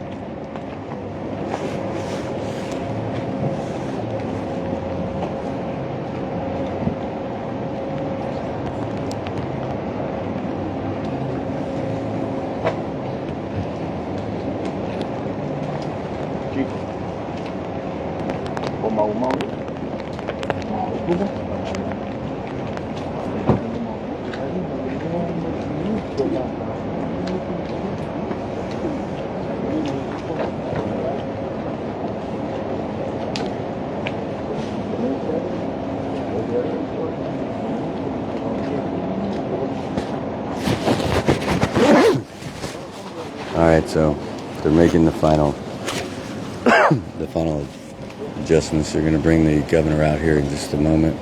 Alright, so they're making the final adjustments. They're going to bring the governor out here in just a moment.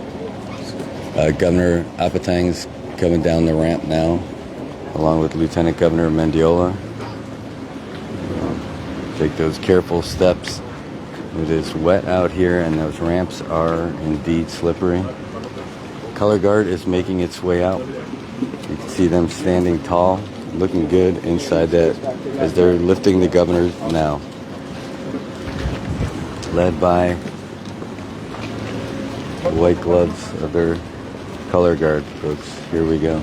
Governor Apatang's coming down the ramp now, along with Lieutenant Governor Mendiola. Take those careful steps. It is wet out here, and those ramps are indeed slippery. Color Guard is making its way out. You can see them standing tall, looking good inside that as they're lifting the governor now. Led by the white gloves of their Color Guard folks. Here we go.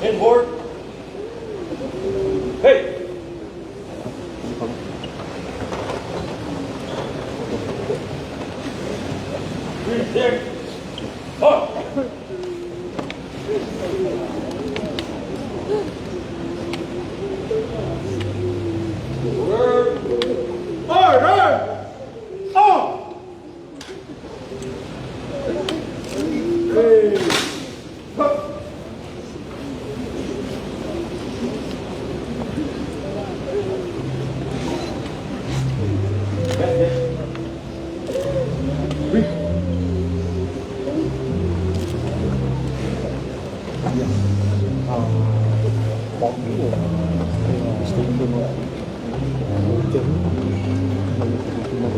Inboard. Hey. Three, six. Up. Order. Up. Hey. Up.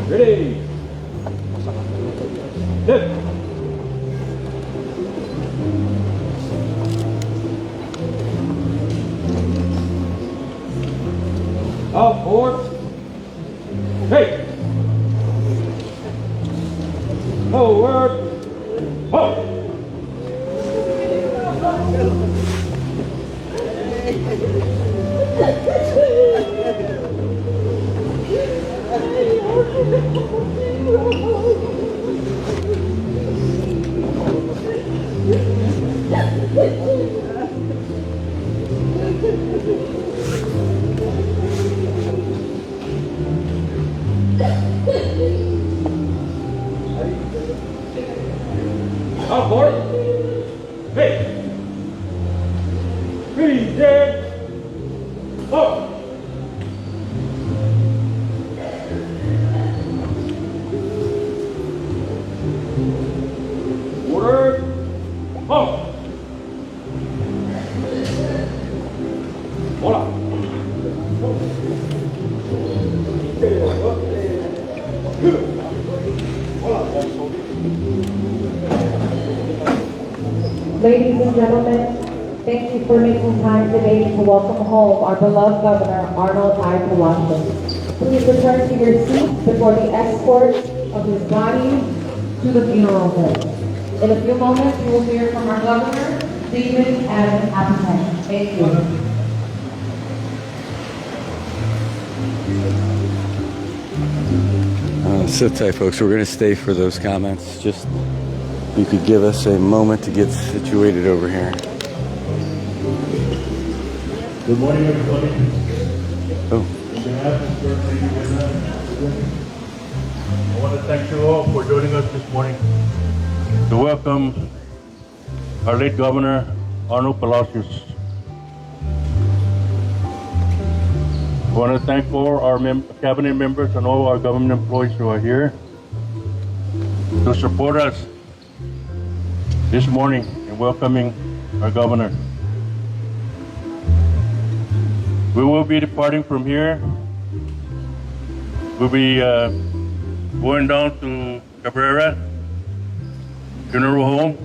Ready. Hit. Out forward. Hey. Forward. Up. Out forward. Hey. Three, dead. Up. Order. Up. Hola. Ladies and gentlemen, thank you for making time today to welcome home our beloved Governor, Arnold I. Palacios. Please return to your seats before the escort of his body to the funeral home. In a few moments, you will hear from our Governor, David Adam Appleton. Thank you. Sit tight, folks. We're going to stay for those comments. Just if you could give us a moment to get situated over here. Good morning, everybody. Oh, On behalf of First Lady Rena, I want to thank you all for joining us this morning to welcome our late Governor, Arnold Palacios. I want to thank all our cabinet members and all our government employees who are here to support us this morning in welcoming our governor. We will be departing from here. We'll be going down to Cabrera Funeral Home.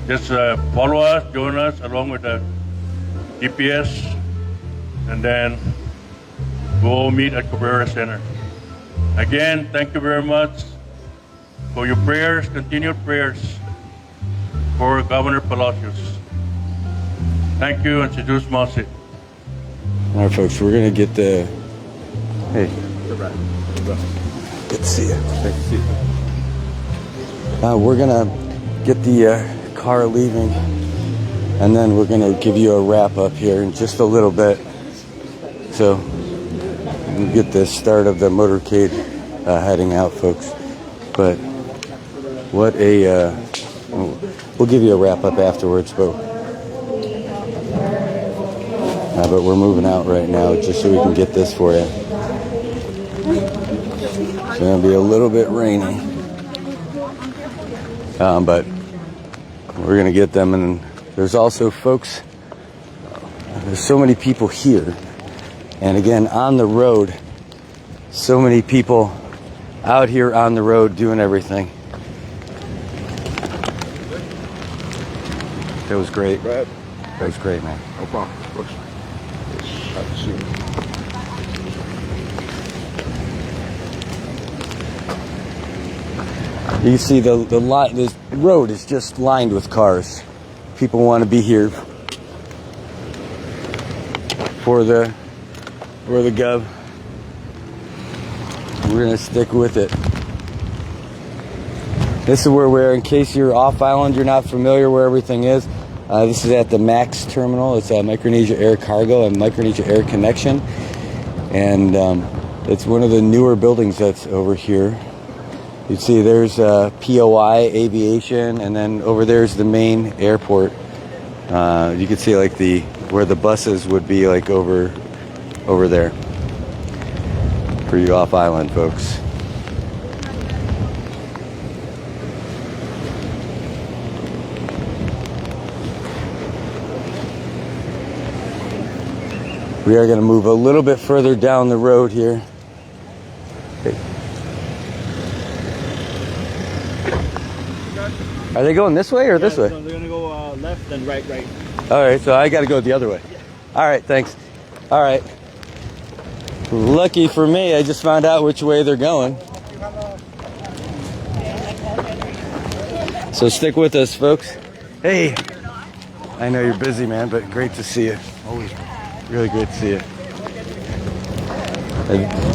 Just follow us, join us along with the DPS, and then we'll meet at Cabrera Center. Again, thank you very much for your prayers, continued prayers for Governor Palacios. Thank you, and Sidus Masi. All right, folks, we're gonna get the. Hey. Good to see you. Thank you. See you. We're gonna get the car leaving, and then we're gonna give you a wrap up here in just a little bit. So we'll get the start of the motorcade heading out, folks. But what a we'll give you a wrap up afterwards, but we're moving out right now just so we can get this for you. It's gonna be a little bit rainy, but we're gonna get them. And there's also, folks, there's so many people here, and again on the road, so many people out here on the road doing everything. That was great. That was great, man. No problem. Have to see you. You see the road is just lined with cars. People want to be here for the Gov. We're gonna stick with it. This is where we're, in case you're off island, you're not familiar where everything is. This is at the MAX terminal. It's Micronesia Air Cargo and Micronesia Air Connection. And it's one of the newer buildings that's over here. You see there's POI Aviation, and then over there's the main airport. You can see like where the buses would be, like over there. For you off island folks. We are going to move a little bit further down the road here. Okay. Are they going this way or this way? No, they're gonna go left and right. All right, so I got to go the other way. All right, thanks. All right. Lucky for me, I just found out which way they're going. So stick with us, folks. Hey, I know you're busy, man, but great to see you. Always really great to see you.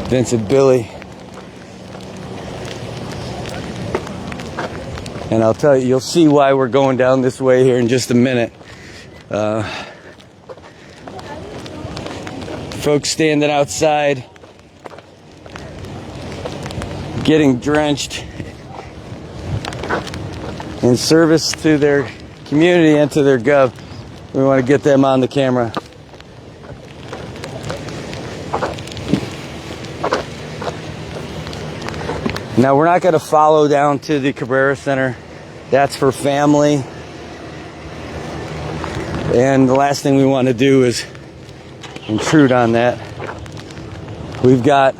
Vince and Billy. And I'll tell you, you'll see why we're going down this way here in just a minute. Folks standing outside, getting drenched in service to their community and to their Gov. We want to get them on the camera. Now we're not going to follow down to the Cabrera Center. That's for family. And the last thing we want to do is intrude on that. We've got,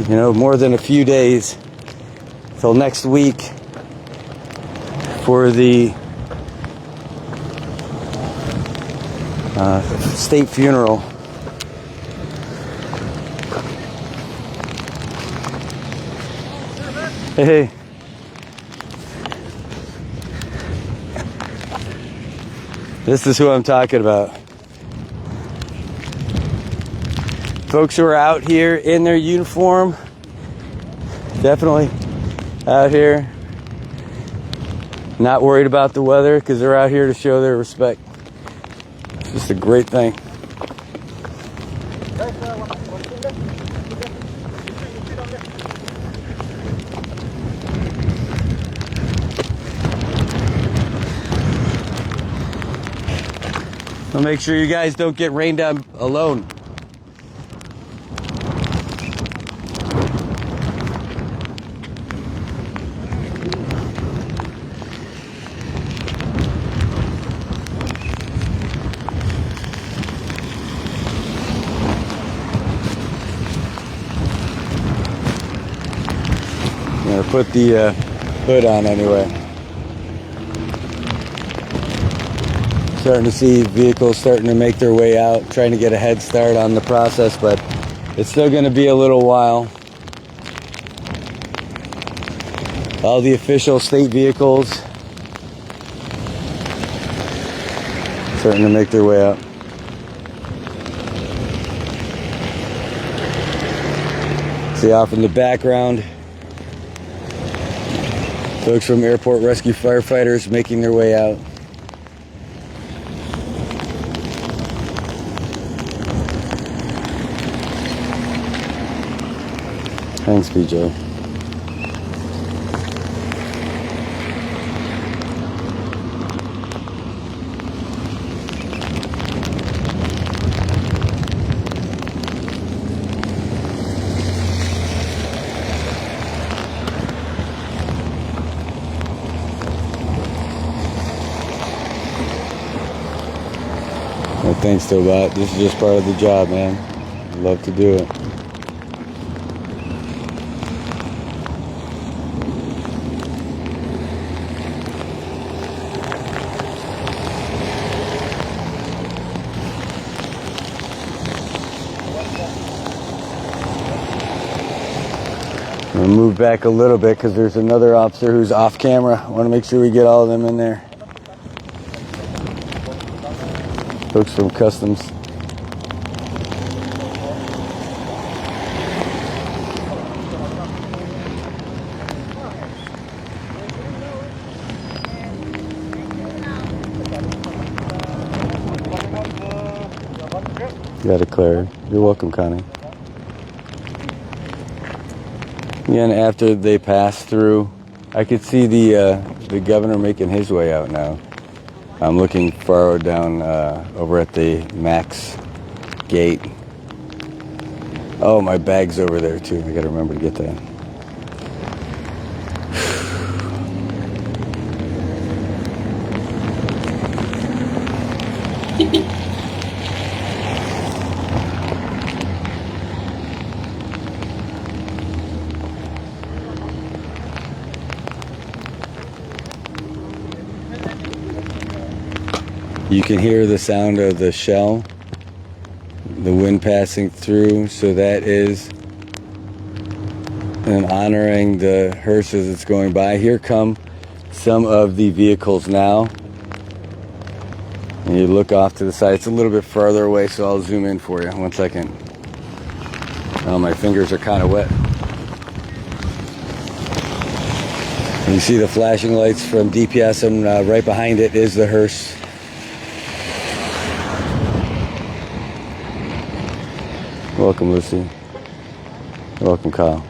more than a few days till next week for the state funeral. Hey. This is who I'm talking about. Folks who are out here in their uniform, definitely out here, not worried about the weather because they're out here to show their respect. It's just a great thing. So make sure you guys don't get rained on alone. put the hood on anyway. Starting to see vehicles starting to make their way out, trying to get a head start on the process, but it's still going to be a little while. All the official state vehicles starting to make their way out. See off in the background, folks from airport rescue firefighters making their way out. Thanks, BJ. Well, thanks, Tobot. This is just part of the job, man. I'd love to do it. I'm gonna move back a little bit because there's another officer who's off camera. I want to make sure we get all of them in there. Folks from Customs. Got it cleared. You're welcome, Connie. Again, after they pass through, I could see the governor making his way out now. I'm looking far down over at the Max gate. Oh, my bag's over there too. I gotta remember to get that. You can hear the sound of the shell, the wind passing through, so that is and honoring the hearse as it's going by. Here come some of the vehicles now. And you look off to the side. It's a little bit farther away, so I'll zoom in for you. 1 second. Oh, my fingers are kind of wet. You see the flashing lights from DPS, and right behind it is the hearse. Welcome, Lucy. Welcome, Kyle.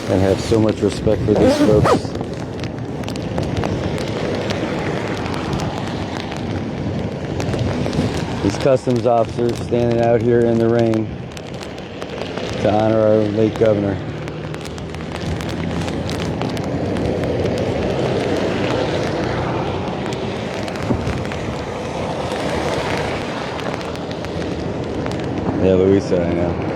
I have so much respect for these folks. These customs officers standing out here in the rain to honor our late governor. Yeah, Louisa, I know.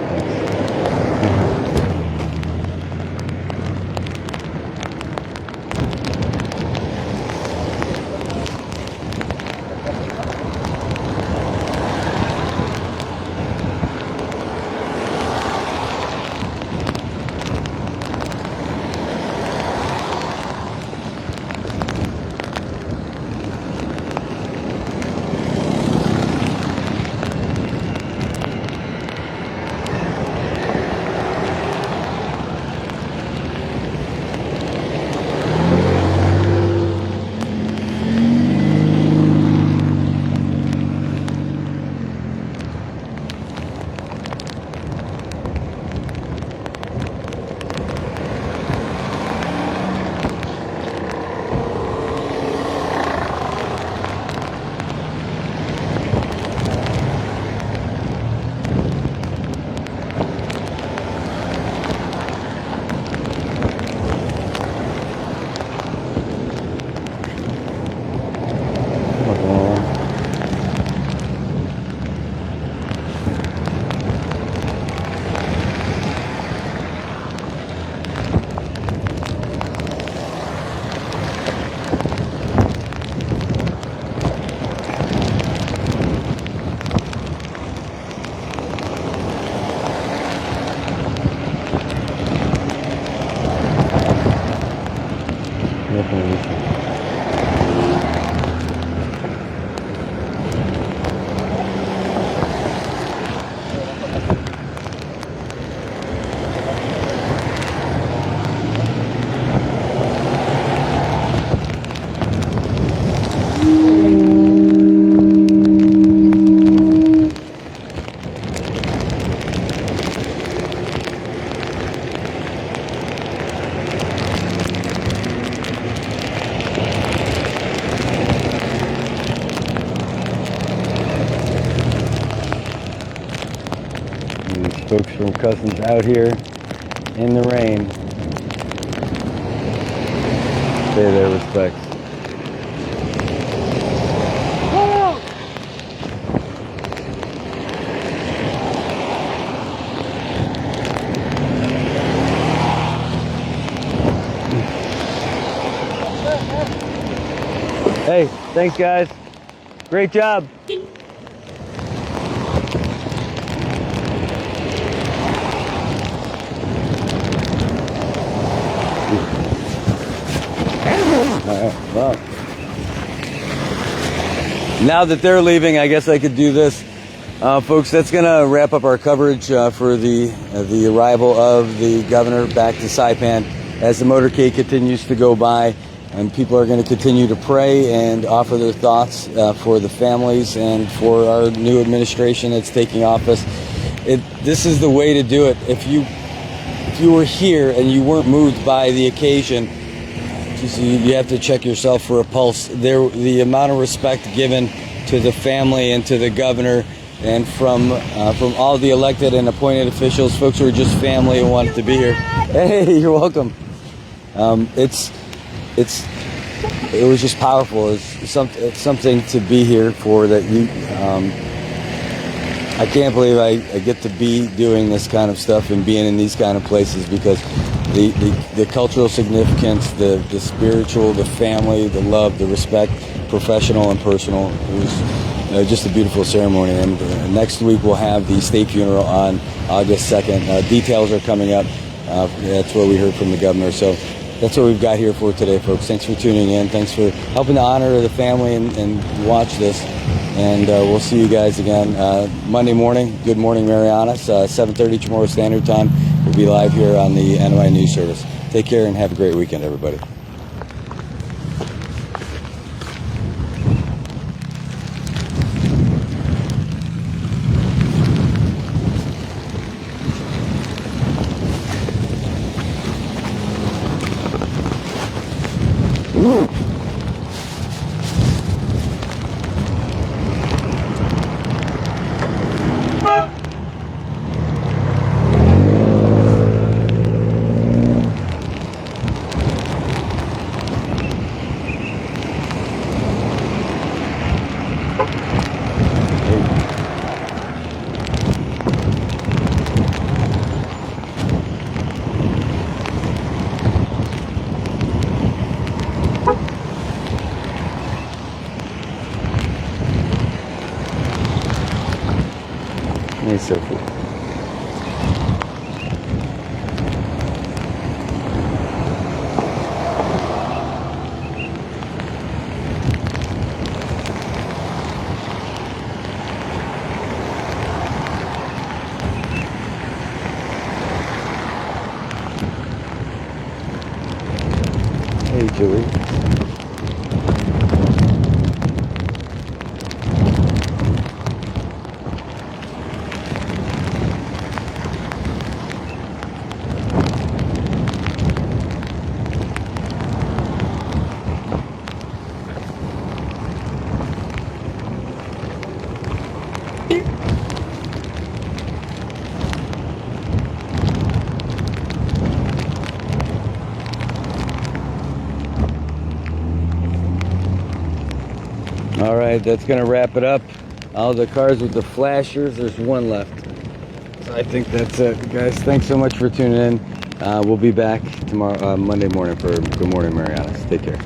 These folks from Cousins out here in the rain. Pay their respects. Hey, thanks guys. Great job. Well, now that they're leaving, I guess I could do this. Folks, that's going to wrap up our coverage for the arrival of the governor back to Saipan as the motorcade continues to go by. And people are going to continue to pray and offer their thoughts for the families and for our new administration that's taking office. This is the way to do it. If you were here and you weren't moved by the occasion, you have to check yourself for a pulse. The amount of respect given to the family and to the governor, and from all the elected and appointed officials, folks who are just family and wanted to be here. Hey, you're welcome. It was just powerful. It's something to be here for. That you, I can't believe I get to be doing this kind of stuff and being in these kind of places, because the cultural significance, the spiritual, the family, the love, the respect, professional and personal. It was just a beautiful ceremony. And next week we'll have the state funeral on August 2nd. Details are coming up. That's what we heard from the governor. So that's what we've got here for today, folks. Thanks for tuning in. Thanks for helping to honor the family and watch this. And we'll see you guys again Monday morning. Good morning, Marianas. 7:30 tomorrow Standard Time. We'll be live here on the NY News Service. Take care and have a great weekend, everybody. Hey, Sophie. Hey, Julie. All right, that's going to wrap it up. All the cars with the flashers, there's one left. So I think that's it, guys. Thanks so much for tuning in. We'll be back tomorrow, Monday morning for Good Morning Marianas. Take care.